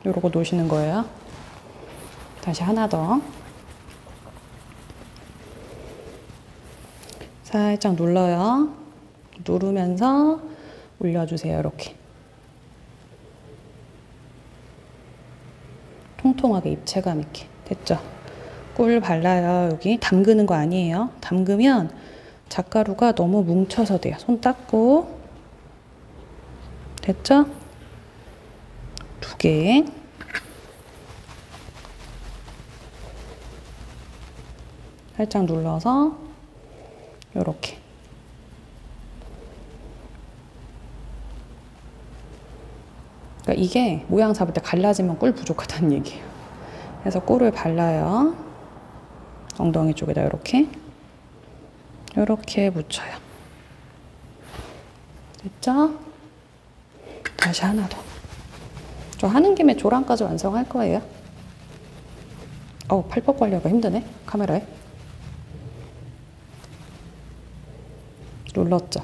Speaker 2: 이러고 놓으시는 거예요. 다시 하나 더. 살짝 눌러요. 누르면서 올려주세요. 이렇게. 통통하게 입체감 있게. 됐죠? 꿀 발라요. 여기 담그는 거 아니에요. 담그면 잣가루가 너무 뭉쳐서 돼요. 손 닦고. 됐죠? 2개. 살짝 눌러서 요렇게. 그러니까 이게 모양 잡을 때 갈라지면 꿀 부족하다는 얘기예요. 그래서 꿀을 발라요. 엉덩이 쪽에다 요렇게 묻혀요. 됐죠? 다시 하나 더. 저 하는 김에 조랑까지 완성할 거예요. 팔법 관리하기가 힘드네, 카메라에. 눌렀죠?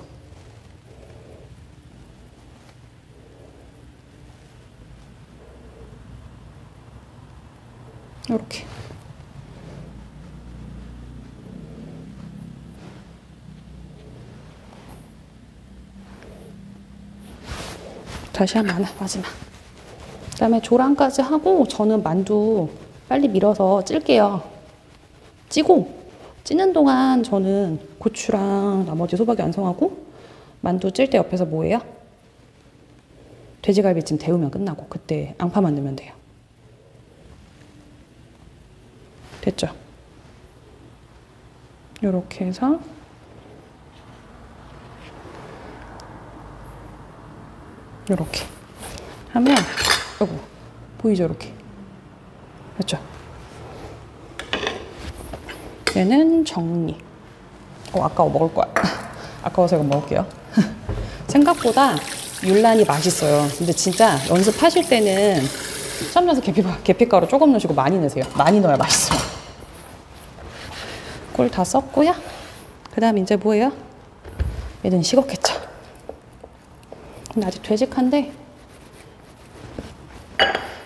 Speaker 2: 이렇게. 다시 한번 하나, 마지막. 그 다음에 조랑까지 하고 저는 만두 빨리 밀어서 찔게요. 찌고 찌는 동안 저는 고추랑 나머지 소박이 완성하고 만두 찔 때 옆에서 뭐 해요? 돼지갈비찜 데우면 끝나고 그때 앙파 만들면 돼요. 됐죠? 요렇게 해서 요렇게 하면 요거 보이죠? 이렇게. 됐죠? 얘는 정리. 아까워. 먹을 거야. 아까워서 이거 먹을게요. 생각보다 율란이 맛있어요. 근데 진짜 연습하실 때는 쌈면서 계피가루 조금 넣으시고 많이 넣으세요. 많이 넣어야 맛있어요. 꿀 다 썼고요. 그 다음 이제 뭐예요? 얘는 식었겠죠. 근데 아직 되직한데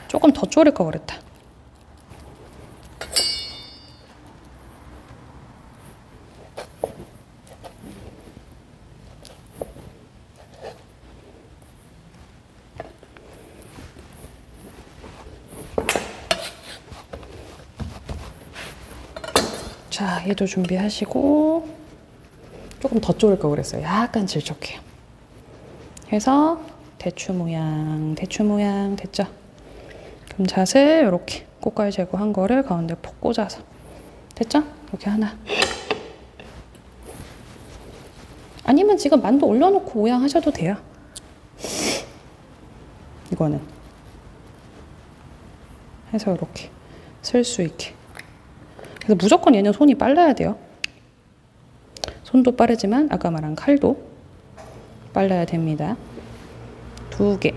Speaker 2: 조금 더 졸일 걸 그랬다. 자, 얘도 준비하시고 조금 더 졸일 걸 그랬어요. 약간 질척해요. 해서 대추 모양 됐죠? 그럼 잣을 이렇게 꽃갈 제거한 거를 가운데 푹 꽂아서 됐죠? 이렇게 하나. 아니면 지금 만두 올려놓고 모양 하셔도 돼요. 이거는 해서 이렇게 쓸 수 있게. 그래서 무조건 얘는 손이 빨라야 돼요. 손도 빠르지만 아까 말한 칼도 빨라야 됩니다. 2개.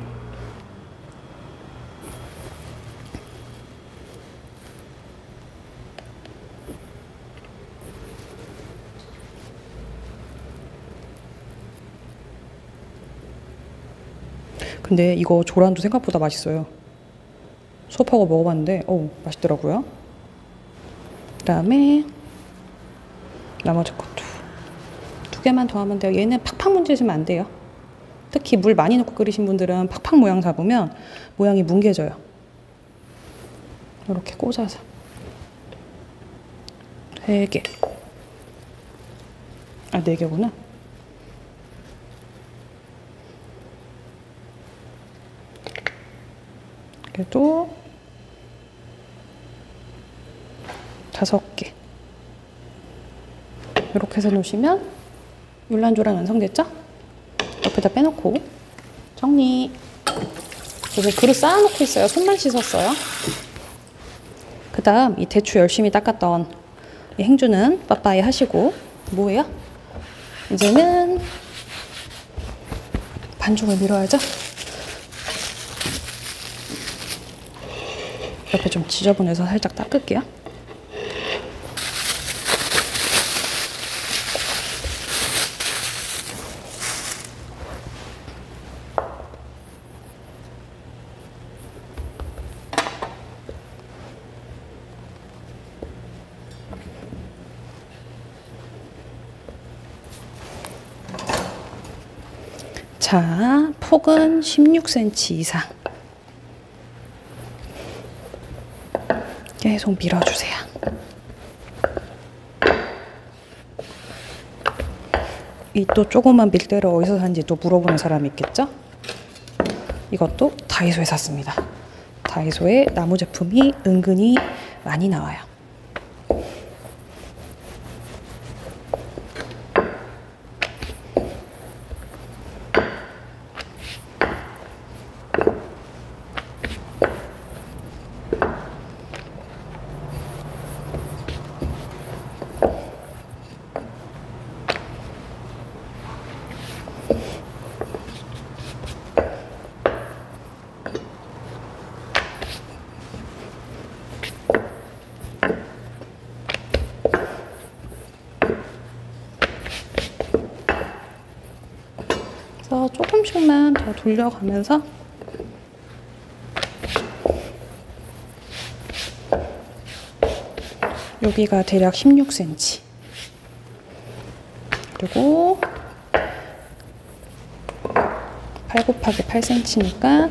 Speaker 2: 근데 이거 조란도 생각보다 맛있어요. 수업하고 먹어봤는데 맛있더라고요. 그 다음에 나머지 것도 2개만 더 하면 돼요. 얘는 팍팍 문지시면 안 돼요. 특히 물 많이 넣고 끓이신 분들은 팍팍 모양 잡으면 모양이 뭉개져요. 이렇게 꽂아서 3개. 4개구나. 그래도 5개. 이렇게 해서 놓으시면 율란조란 완성됐죠? 옆에다 빼놓고 정리. 그래서 그릇 쌓아놓고 있어요. 손만 씻었어요. 그 다음 이 대추 열심히 닦았던 이 행주는 빠빠이 하시고 뭐예요? 이제는 반죽을 밀어야죠. 옆에 좀 지저분해서 살짝 닦을게요. 자, 폭은 16cm 이상. 계속 밀어주세요. 이 또 조그만 밀대를 어디서 샀는지 또 물어보는 사람이 있겠죠? 이것도 다이소에 샀습니다. 다이소에 나무 제품이 은근히 많이 나와요. 그래서 조금씩만 더 돌려가면서 여기가 대략 16cm, 그리고 8 곱하기 8cm니까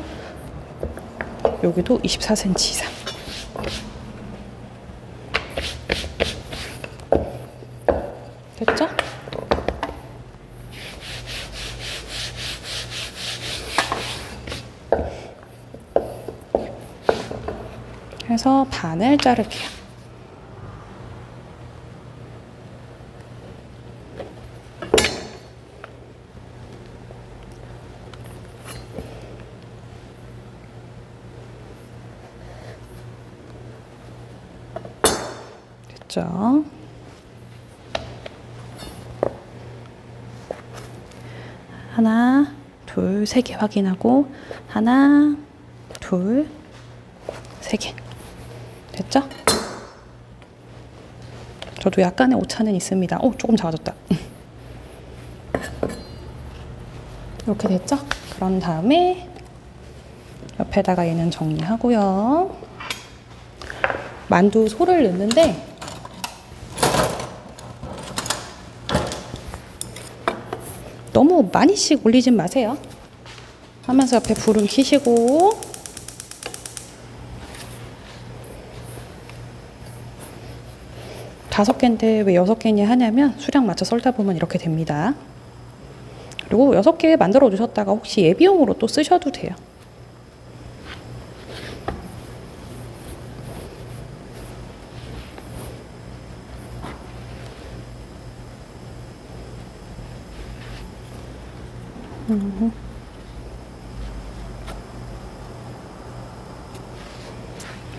Speaker 2: 여기도 24cm 이상. 됐죠? 그래서 반을 자를게요. 됐죠? 하나, 둘, 세 개 확인하고 하나, 둘, 세 개. 됐죠? 저도 약간의 오차는 있습니다. 오, 조금 작아졌다. 이렇게 됐죠? 그런 다음에 옆에다가 얘는 정리하고요. 만두 소를 넣는데 너무 많이씩 올리진 마세요. 하면서 옆에 불은 켜시고, 다섯 개인데 왜 6개냐 하냐면 수량 맞춰 썰다 보면 이렇게 됩니다. 그리고 6개 만들어 두셨다가 혹시 예비용으로 또 쓰셔도 돼요.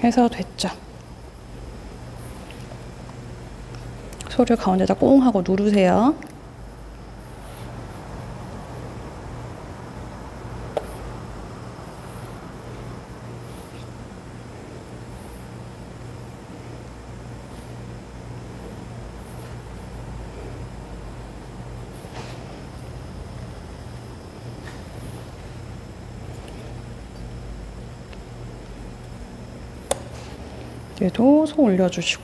Speaker 2: 해서 됐죠. 소를 가운데다 꽁 하고 누르세요. 얘도 소 올려주시고,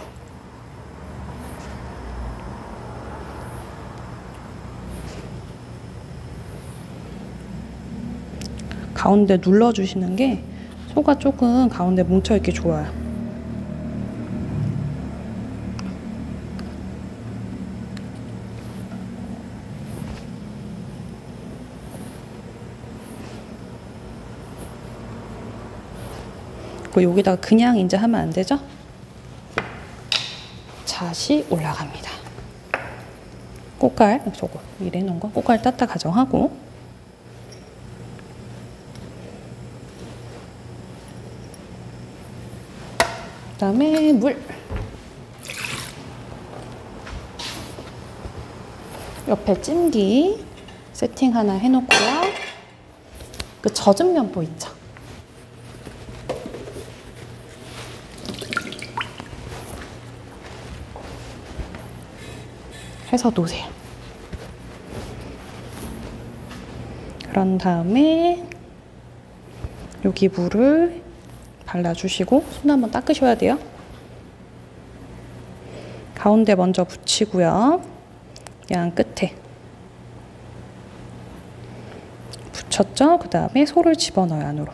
Speaker 2: 가운데 눌러주시는 게 소가 조금 가운데 뭉쳐있기 좋아요. 여기다가 그냥 이제 하면 안 되죠? 잣이 올라갑니다. 꽃갈, 저거 이래 놓은 거 꽃갈 땄다 가정하고, 그 다음에 물, 옆에 찜기 세팅 하나 해놓고요. 그 젖은 면보 있죠? 해서 놓으세요. 그런 다음에 여기 물을 발라주시고 손 한번 닦으셔야 돼요. 가운데 먼저 붙이고요. 양 끝에 붙였죠? 그 다음에 소를 집어넣어요, 안으로.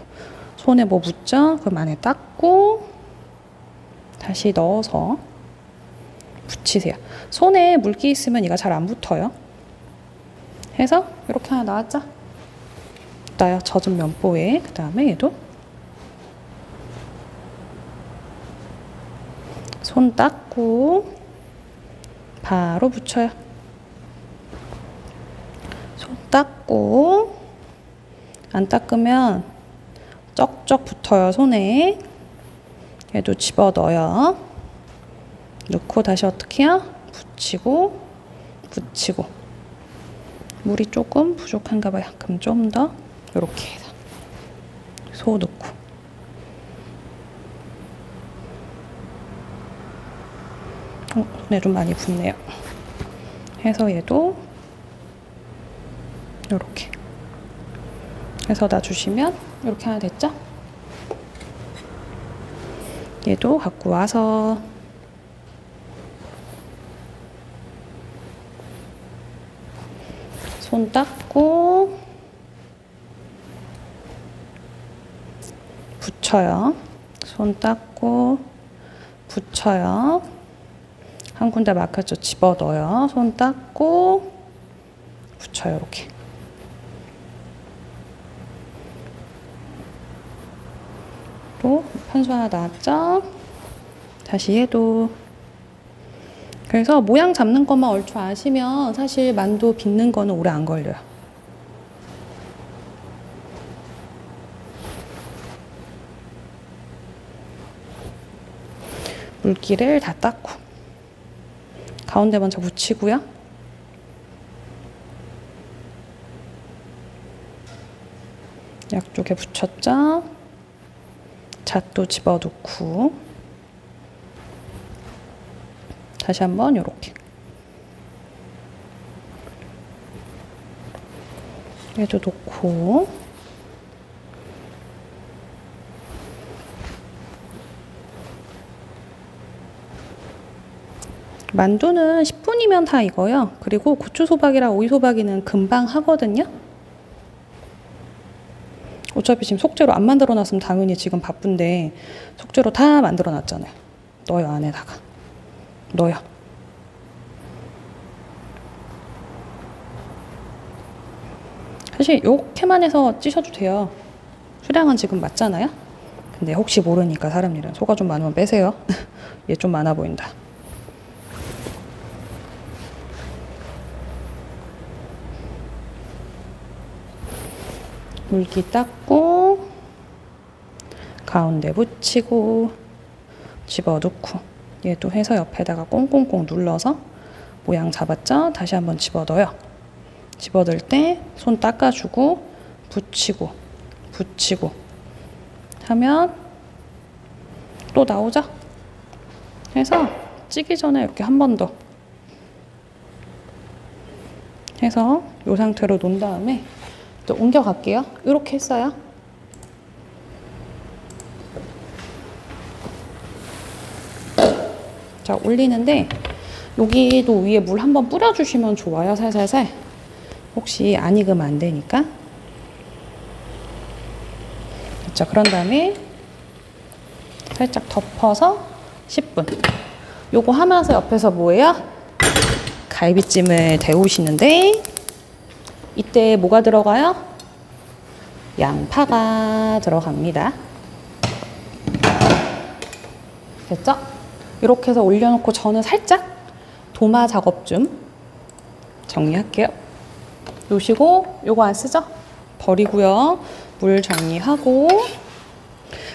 Speaker 2: 손에 뭐 묻죠? 그럼 안에 닦고 다시 넣어서 붙이세요. 손에 물기 있으면 얘가 잘 안 붙어요. 해서 이렇게 하나 나왔죠? 나요, 젖은 면보에. 그 다음에 얘도 손 닦고 바로 붙여요. 손 닦고 안 닦으면 쩍쩍 붙어요, 손에. 얘도 집어넣어요. 넣고 다시 어떻게 해요? 붙이고 붙이고. 물이 조금 부족한가 봐요. 그럼 좀 더 이렇게 해서 소 넣고. 손에 좀 많이 붙네요. 해서 얘도 이렇게 해서 놔주시면 이렇게 하나 됐죠? 얘도 갖고 와서 손 닦고 붙여요. 손 닦고 붙여요. 한 군데 막혔죠? 집어넣어요. 손 닦고 붙여요. 이렇게. 또 편수 하나 나왔죠? 다시 얘도. 그래서 모양 잡는 것만 얼추 아시면 사실 만두 빚는 거는 오래 안 걸려요. 물기를 다 닦고 가운데 먼저 붙이고요. 양쪽에 붙였죠? 잣도 집어넣고 다시 한번 요렇게. 얘도 놓고 만두는 10분이면 다 익어요. 그리고 고추소박이랑 오이소박이는 금방 하거든요. 어차피 지금 속재료 안 만들어 놨으면 당연히 지금 바쁜데 속재료 다 만들어 놨잖아요. 넣어요, 안에다가. 넣어요. 사실 이렇게만 해서 찌셔도 돼요. 수량은 지금 맞잖아요. 근데 혹시 모르니까 사람 일은 소가 좀 많으면 빼세요. 얘 좀 많아 보인다. 물기 닦고 가운데 붙이고 집어넣고 얘도 해서 옆에다가 꽁꽁꽁 눌러서 모양 잡았죠? 다시 한번 집어넣어요. 집어넣을 때 손 닦아주고 붙이고 붙이고 하면 또 나오죠? 해서 찌기 전에 이렇게 한 번 더 해서 이 상태로 놓은 다음에 또 옮겨갈게요. 이렇게 했어요. 자, 올리는데 여기도 위에 물 한번 뿌려주시면 좋아요. 살살살. 혹시 안 익으면 안 되니까. 자, 그런 다음에 살짝 덮어서 10분. 요거 하면서 옆에서 뭐예요? 갈비찜을 데우시는데 이때 뭐가 들어가요? 양파가 들어갑니다. 됐죠? 이렇게 해서 올려놓고 저는 살짝 도마 작업 좀 정리할게요. 놓으시고 요거 안 쓰죠? 버리고요. 물 정리하고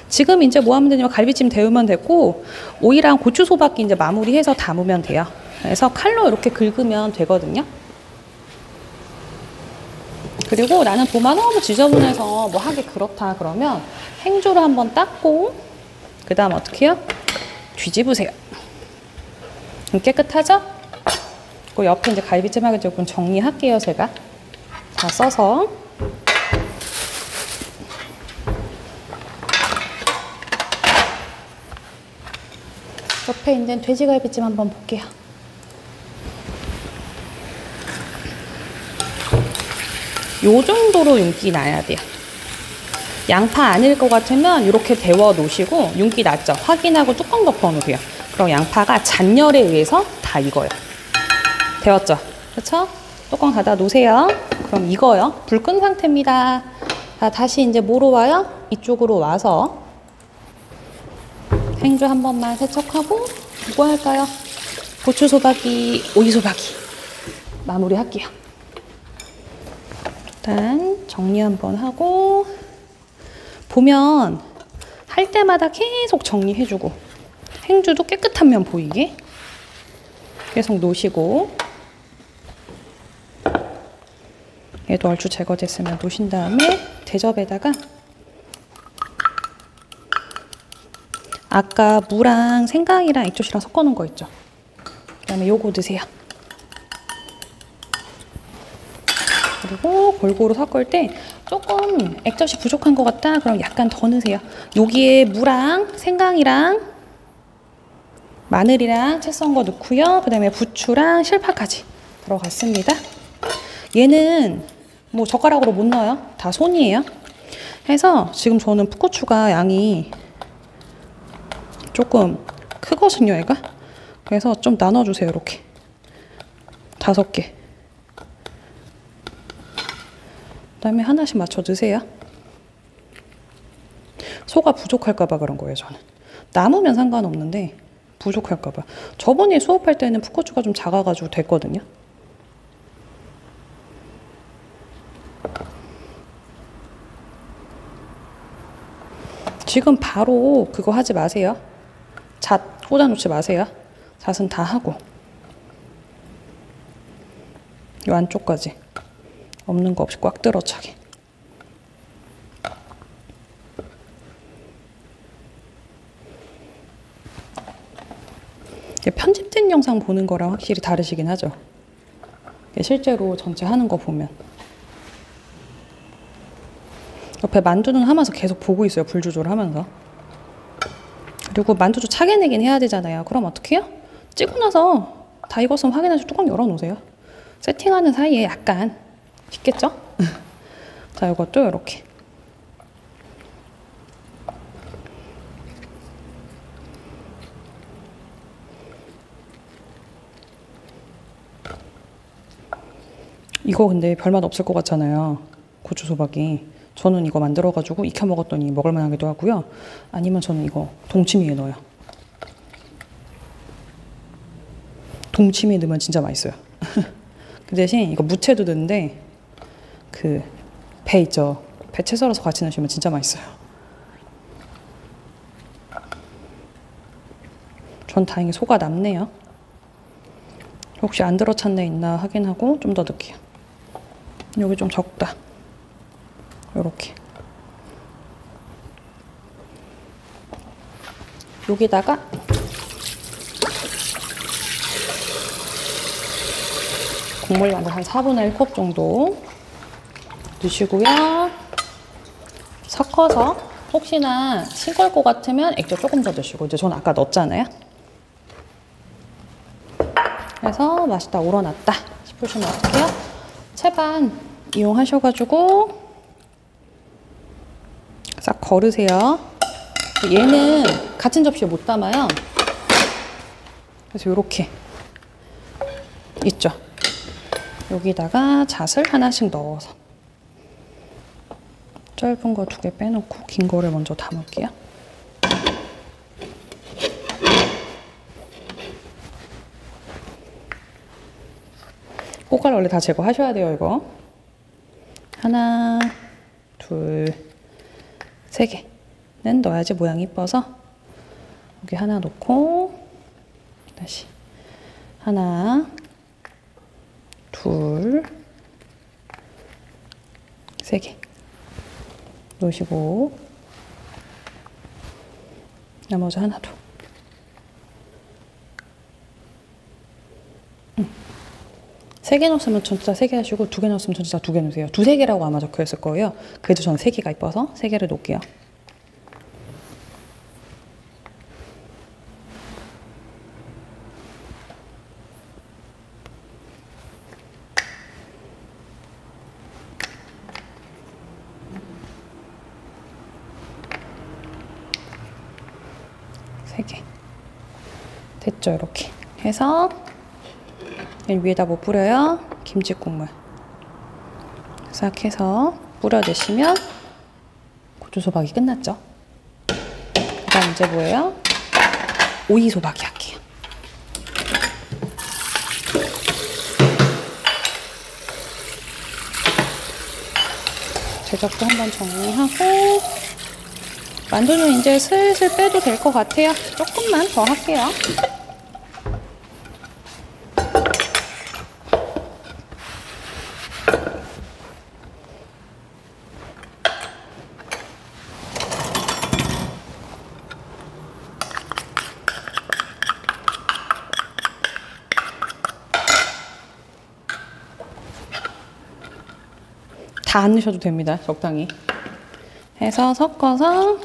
Speaker 2: 지금 이제 뭐 하면 되냐면 갈비찜 데우면 되고 오이랑 고추 소박기 이제 마무리해서 담으면 돼요. 그래서 칼로 이렇게 긁으면 되거든요. 그리고 나는 도마 너무 지저분해서 뭐 하기 그렇다 그러면 행주로 한번 닦고 그 다음 어떻게 해요? 뒤집으세요. 깨끗하죠? 그 옆에 이제 갈비찜 하기 조금 정리할게요. 제가 다 써서 옆에 있는 돼지갈비찜 한번 볼게요. 요 정도로 윤기 나야 돼요. 양파 아닐 것 같으면 이렇게 데워 놓으시고 윤기 났죠? 확인하고 뚜껑 덮어 놓으세요. 그럼 양파가 잔열에 의해서 다 익어요. 데웠죠? 그렇죠? 뚜껑 닫아 놓으세요. 그럼 익어요. 불 끈 상태입니다. 자, 다시 이제 뭐로 와요? 이쪽으로 와서 행주 한 번만 세척하고 뭐 할까요? 고추 소박이, 오이 소박이 마무리 할게요. 일단 정리 한번 하고 보면 할 때마다 계속 정리해주고 행주도 깨끗한 면 보이게 계속 놓으시고 얘도 얼추 제거됐으면 놓으신 다음에 대접에다가 아까 무랑 생강이랑 액젓이랑 섞어놓은 거 있죠? 그 다음에 요거 넣으세요. 그리고 골고루 섞을 때 조금 액젓이 부족한 것 같다? 그럼 약간 더 넣으세요. 여기에 무랑 생강이랑 마늘이랑 채 썬 거 넣고요. 그 다음에 부추랑 실파까지 들어갔습니다. 얘는 뭐 젓가락으로 못 넣어요. 다 손이에요. 해서 지금 저는 풋고추가 양이 조금 크거든요, 얘가. 그래서 좀 나눠주세요, 이렇게. 5개. 그 다음에 하나씩 맞춰 넣으세요. 소가 부족할까봐 그런 거예요, 저는. 남으면 상관없는데 부족할까봐. 저번에 수업할 때는 풋고추가 좀 작아가지고 됐거든요. 지금 바로 그거 하지 마세요. 잣 꽂아놓지 마세요. 잣은 다 하고 이 안쪽까지 없는 거 없이 꽉 들어차게. 편집된 영상 보는 거랑 확실히 다르시긴 하죠. 실제로 전체 하는 거 보면. 옆에 만두는 하면서 계속 보고 있어요. 불 조절하면서. 그리고 만두도 차게 내긴 해야 되잖아요. 그럼 어떻게 해요? 찌고 나서 다 익었으면 확인해서 뚜껑 열어놓으세요. 세팅하는 사이에 약간 쉽겠죠? 자, 이것도 이렇게. 이거 근데 별맛 없을 것 같잖아요. 고추 소박이. 저는 이거 만들어가지고 익혀 먹었더니 먹을만하기도 하고요. 아니면 저는 이거 동치미에 넣어요. 동치미에 넣으면 진짜 맛있어요. 그 대신 이거 무채도 넣는데 그 배 있죠? 배 채 썰어서 같이 넣으시면 진짜 맛있어요. 전 다행히 소가 남네요. 혹시 안 들어찬 데 있나 확인하고 좀 더 넣을게요. 여기 좀 적다. 요렇게. 여기다가 국물 양을 한 4분의 1컵 정도 넣으시고요. 섞어서 혹시나 싱거울 것 같으면 액젓 조금 더 넣으시고, 이제 저는 아까 넣었잖아요. 그래서 맛있다, 우러났다 싶으시면 어떡해요? 채반 이용하셔가지고 싹 걸으세요. 얘는 같은 접시에 못 담아요. 그래서 이렇게 있죠. 여기다가 잣을 하나씩 넣어서 짧은 거 2개 빼놓고 긴 거를 먼저 담을게요. 꽃갈 원래 다 제거하셔야 돼요, 이거. 하나, 둘, 3개는 넣어야지 모양이 이뻐서. 여기 하나 놓고 다시 하나, 둘, 3개 놓으시고 나머지 하나 더. 3개 넣었으면 전체 3개 하시고 2개 넣었으면 전체 2개 넣으세요. 2~3개라고 아마 적혀있을 거예요. 그래도 저는 3개가 이뻐서 3개를 놓을게요. 3개. 됐죠? 이렇게 해서 맨 위에다 뭐 뿌려요? 김치 국물 싹 해서 뿌려 드시면 고추소박이 끝났죠? 그 다음 이제 뭐예요? 오이소박이 할게요. 제작도 한번 정리하고 만두는 이제 슬슬 빼도 될 것 같아요. 조금만 더 할게요. 다 안 넣으셔도 됩니다. 적당히 해서 섞어서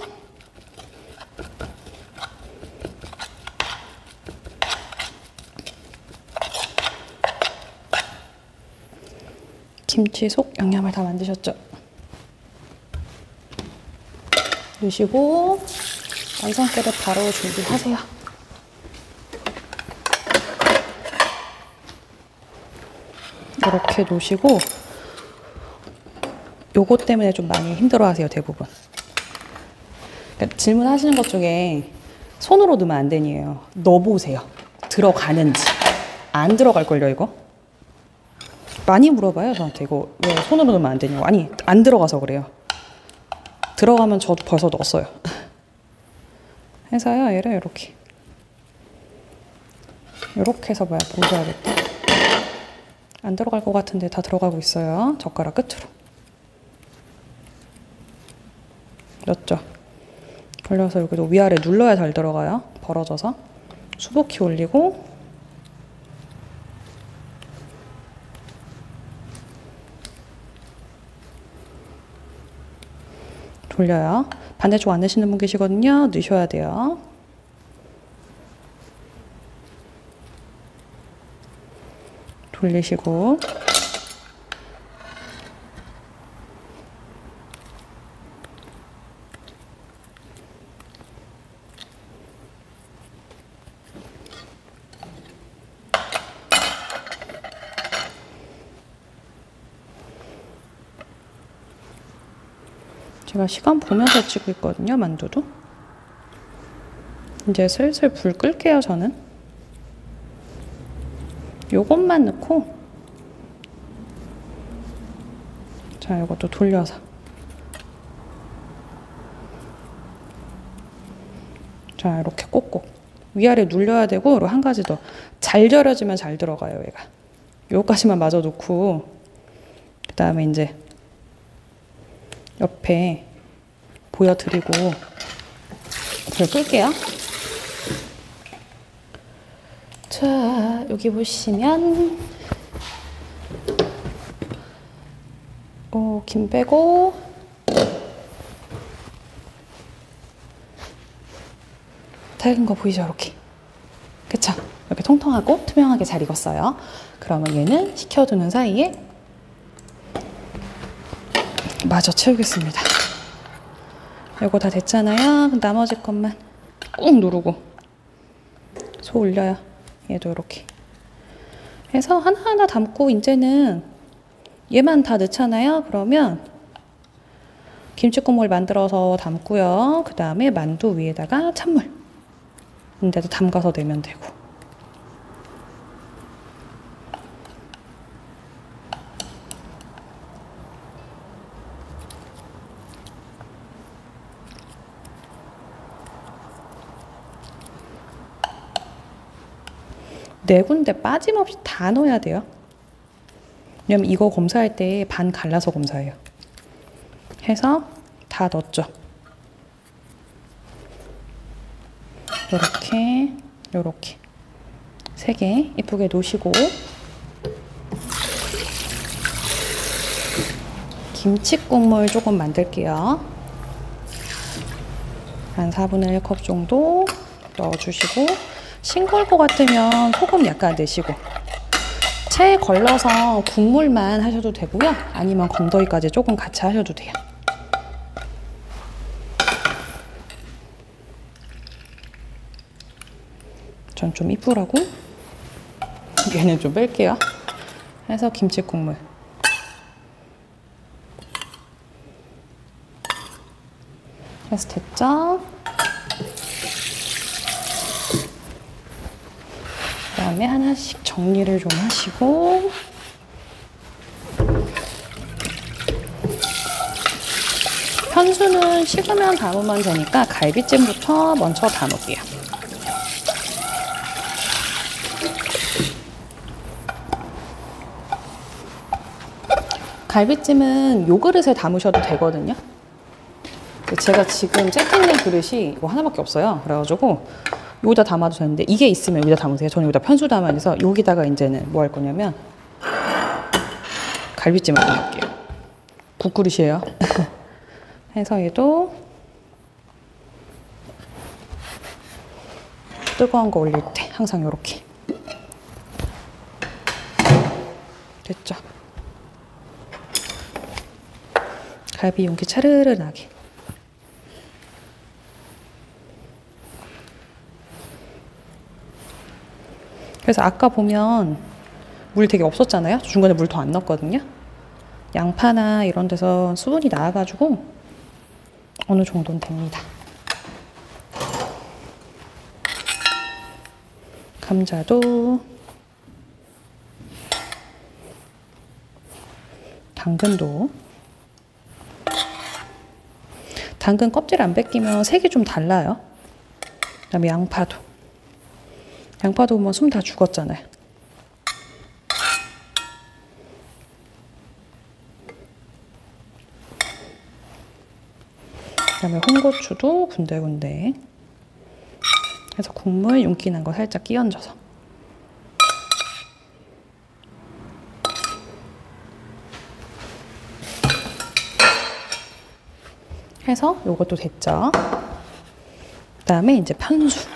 Speaker 2: 김치 속 양념을 다 만드셨죠? 넣으시고 완성 그릇 바로 준비하세요. 이렇게 놓으시고 요거 때문에 좀 많이 힘들어하세요, 대부분. 그러니까 질문하시는 것 중에 손으로 넣으면 안 되니에요. 넣어보세요. 들어가는지. 안 들어갈걸요, 이거? 많이 물어봐요, 저한테. 이거 왜 손으로 넣으면 안 되냐고. 아니, 안 들어가서 그래요. 들어가면 저도 벌써 넣었어요. 해서요, 얘를 이렇게. 이렇게 해서 뭐야, 보여줘야겠다. 안 들어갈 것 같은데 다 들어가고 있어요. 젓가락 끝으로. 넣었죠? 걸려서 여기도 위아래 눌러야 잘 들어가요. 벌어져서. 수북히 올리고 돌려요. 반대쪽 안 넣으시는 분 계시거든요. 넣으셔야 돼요. 돌리시고 제가 시간 보면서 찍고 있거든요, 만두도. 이제 슬슬 불 끌게요, 저는. 요것만 넣고, 자, 요것도 돌려서. 자, 이렇게 꼭꼭. 위아래 눌려야 되고, 그리고 한 가지 더. 잘 절여지면 잘 들어가요, 얘가. 요까지만 마저 놓고, 그 다음에 이제 옆에 보여드리고 불 끌게요. 자, 여기 보시면 김 빼고 다 익은 거 보이죠? 이렇게. 그쵸? 이렇게 통통하고 투명하게 잘 익었어요. 그러면 얘는 식혀두는 사이에 마저 채우겠습니다. 이거 다 됐잖아요. 나머지 것만 꾹 누르고 소 올려요. 얘도 이렇게 해서 하나하나 담고 이제는 얘만 다 넣잖아요. 그러면 김치국물 만들어서 담고요. 그 다음에 만두 위에다가 찬물 인데도 담가서 내면 되고. 네 군데 빠짐없이 다 넣어야 돼요. 왜냐면 이거 검사할 때 반 갈라서 검사해요. 해서 다 넣었죠. 요렇게 요렇게 3개 이쁘게 놓으시고 김치국물 조금 만들게요. 한 4분의 1컵 정도 넣어주시고 싱거울 것 같으면 소금 약간 넣으시고 체에 걸러서 국물만 하셔도 되고요. 아니면 건더기까지 조금 같이 하셔도 돼요. 전 좀 이쁘라고 얘는 좀 뺄게요. 해서 김치 국물. 해서 됐죠? 그 다음에 하나씩 정리를 좀 하시고 편수는 식으면 담으면 되니까 갈비찜부터 먼저 담을게요. 갈비찜은 요 그릇에 담으셔도 되거든요. 제가 지금 세팅된 그릇이 뭐 하나밖에 없어요. 그래가지고 여기다 담아도 되는데 이게 있으면 여기다 담으세요. 저는 여기다 편수 담아서 여기다가 이제는 뭐 할 거냐면 갈비찜을 담을게요. 국그릇이에요. 해서 얘도 뜨거운 거 올릴 때 항상 이렇게 됐죠? 갈비 윤기 차르르 나게. 그래서 아까 보면 물 되게 없었잖아요. 중간에 물 더 안 넣었거든요. 양파나 이런 데서 수분이 나와가지고 어느 정도는 됩니다. 감자도, 당근도. 당근 껍질 안 벗기면 색이 좀 달라요. 그 다음에 양파도. 양파도 보면 숨 다 죽었잖아요. 그 다음에 홍고추도 군데군데 해서 국물 윤기 난 거 살짝 끼얹어서 해서 요것도 됐죠. 그 다음에 이제 편수.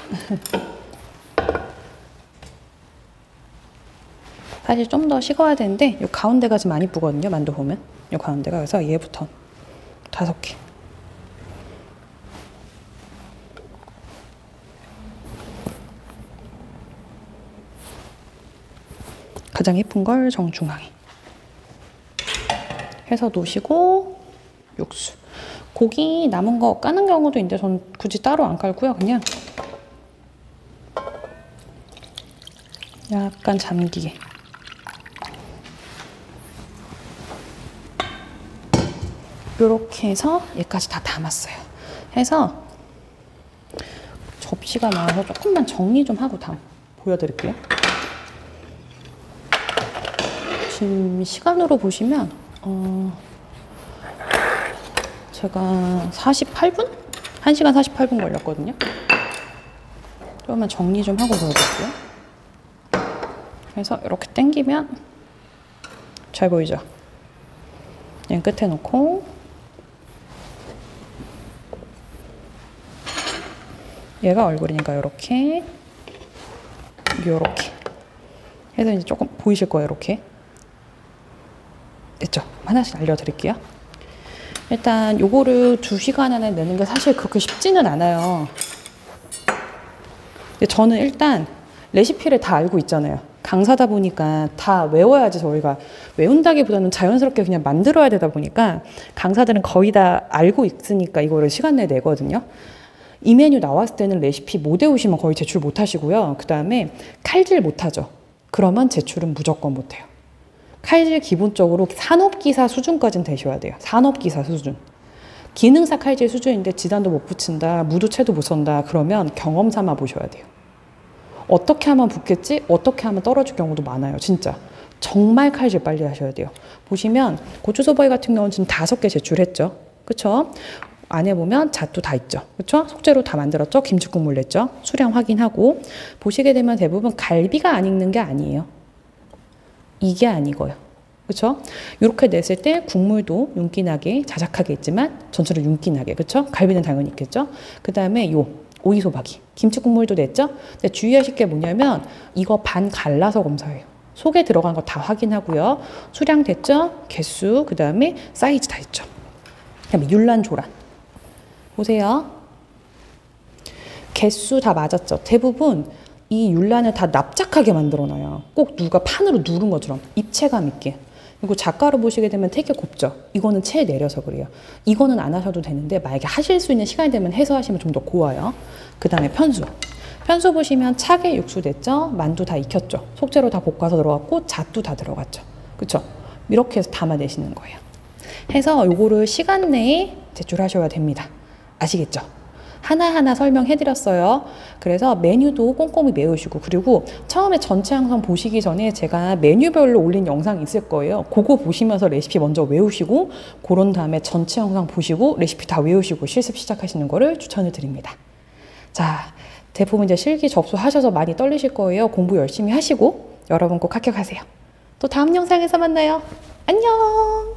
Speaker 2: 사실 좀 더 식어야 되는데 요 가운데가 좀 많이 이쁘거든요. 만두 보면 요 가운데가. 그래서 얘부터 5개. 가장 예쁜 걸 정중앙에 해서 놓으시고 육수. 고기 남은 거 까는 경우도 있는데 전 굳이 따로 안 깔고요. 그냥 약간 잠기게. 이렇게 해서 얘까지 다 담았어요. 해서 접시가 많아서 조금만 정리 좀 하고 보여드릴게요. 지금 시간으로 보시면 제가 48분? 1시간 48분 걸렸거든요. 조금만 정리 좀 하고 보여드릴게요. 그래서 이렇게 당기면 잘 보이죠? 얘는 끝에 놓고 얘가 얼굴이니까 이렇게 해서 이제 조금 보이실 거예요. 이렇게 됐죠? 하나씩 알려드릴게요. 일단 요거를 2시간 안에 내는 게 사실 그렇게 쉽지는 않아요. 근데 저는 일단 레시피를 다 알고 있잖아요. 강사다 보니까 다 외워야지. 저희가 외운다기보다는 자연스럽게 그냥 만들어야 되다 보니까 강사들은 거의 다 알고 있으니까 이거를 시간 내에 내거든요. 이 메뉴 나왔을 때는 레시피 못 외우시면 거의 제출 못 하시고요. 그 다음에 칼질 못 하죠. 그러면 제출은 무조건 못 해요. 칼질 기본적으로 산업기사 수준까지는 되셔야 돼요. 산업기사 수준. 기능사 칼질 수준인데 지단도 못 붙인다, 무도채도 못 선다, 그러면 경험 삼아 보셔야 돼요. 어떻게 하면 붙겠지? 어떻게 하면 떨어질 경우도 많아요. 진짜. 정말 칼질 빨리 하셔야 돼요. 보시면 고추소바이 같은 경우는 지금 5개 제출했죠. 그쵸? 안에 보면 잣도 다 있죠. 그쵸? 속재료 다 만들었죠? 김치국물 냈죠? 수량 확인하고. 보시게 되면 대부분 갈비가 안 익는 게 아니에요. 이게 아니고요. 그쵸? 이렇게 냈을 때 국물도 윤기나게 자작하게 있지만 전체로 윤기나게. 그쵸? 갈비는 당연히 있겠죠? 그 다음에 오이소박이. 김치국물도 냈죠? 근데 주의하실 게 뭐냐면 이거 반 갈라서 검사해요. 속에 들어간 거 다 확인하고요. 수량 됐죠? 개수, 그 다음에 사이즈 다 있죠? 그 다음에 윤란조란. 보세요. 개수 다 맞았죠? 대부분 이 율란을 다 납작하게 만들어놔요. 꼭 누가 판으로 누른 것처럼 입체감 있게. 그리고 작가로 보시게 되면 되게 곱죠. 이거는 채 내려서 그래요. 이거는 안 하셔도 되는데 만약에 하실 수 있는 시간이 되면 해서 하시면 좀 더 고와요. 그 다음에 편수. 편수 보시면 차게 육수 됐죠? 만두 다 익혔죠? 속재료 다 볶아서 들어갔고 잣도 다 들어갔죠? 그쵸? 이렇게 해서 담아내시는 거예요. 해서 요거를 시간 내에 제출하셔야 됩니다. 아시겠죠? 하나하나 설명해드렸어요. 그래서 메뉴도 꼼꼼히 외우시고, 그리고 처음에 전체 영상 보시기 전에 제가 메뉴별로 올린 영상이 있을 거예요. 그거 보시면서 레시피 먼저 외우시고, 그런 다음에 전체 영상 보시고 레시피 다 외우시고 실습 시작하시는 거를 추천을 드립니다. 자, 대부분 이제 실기 접수하셔서 많이 떨리실 거예요. 공부 열심히 하시고 여러분 꼭 합격하세요. 또 다음 영상에서 만나요. 안녕!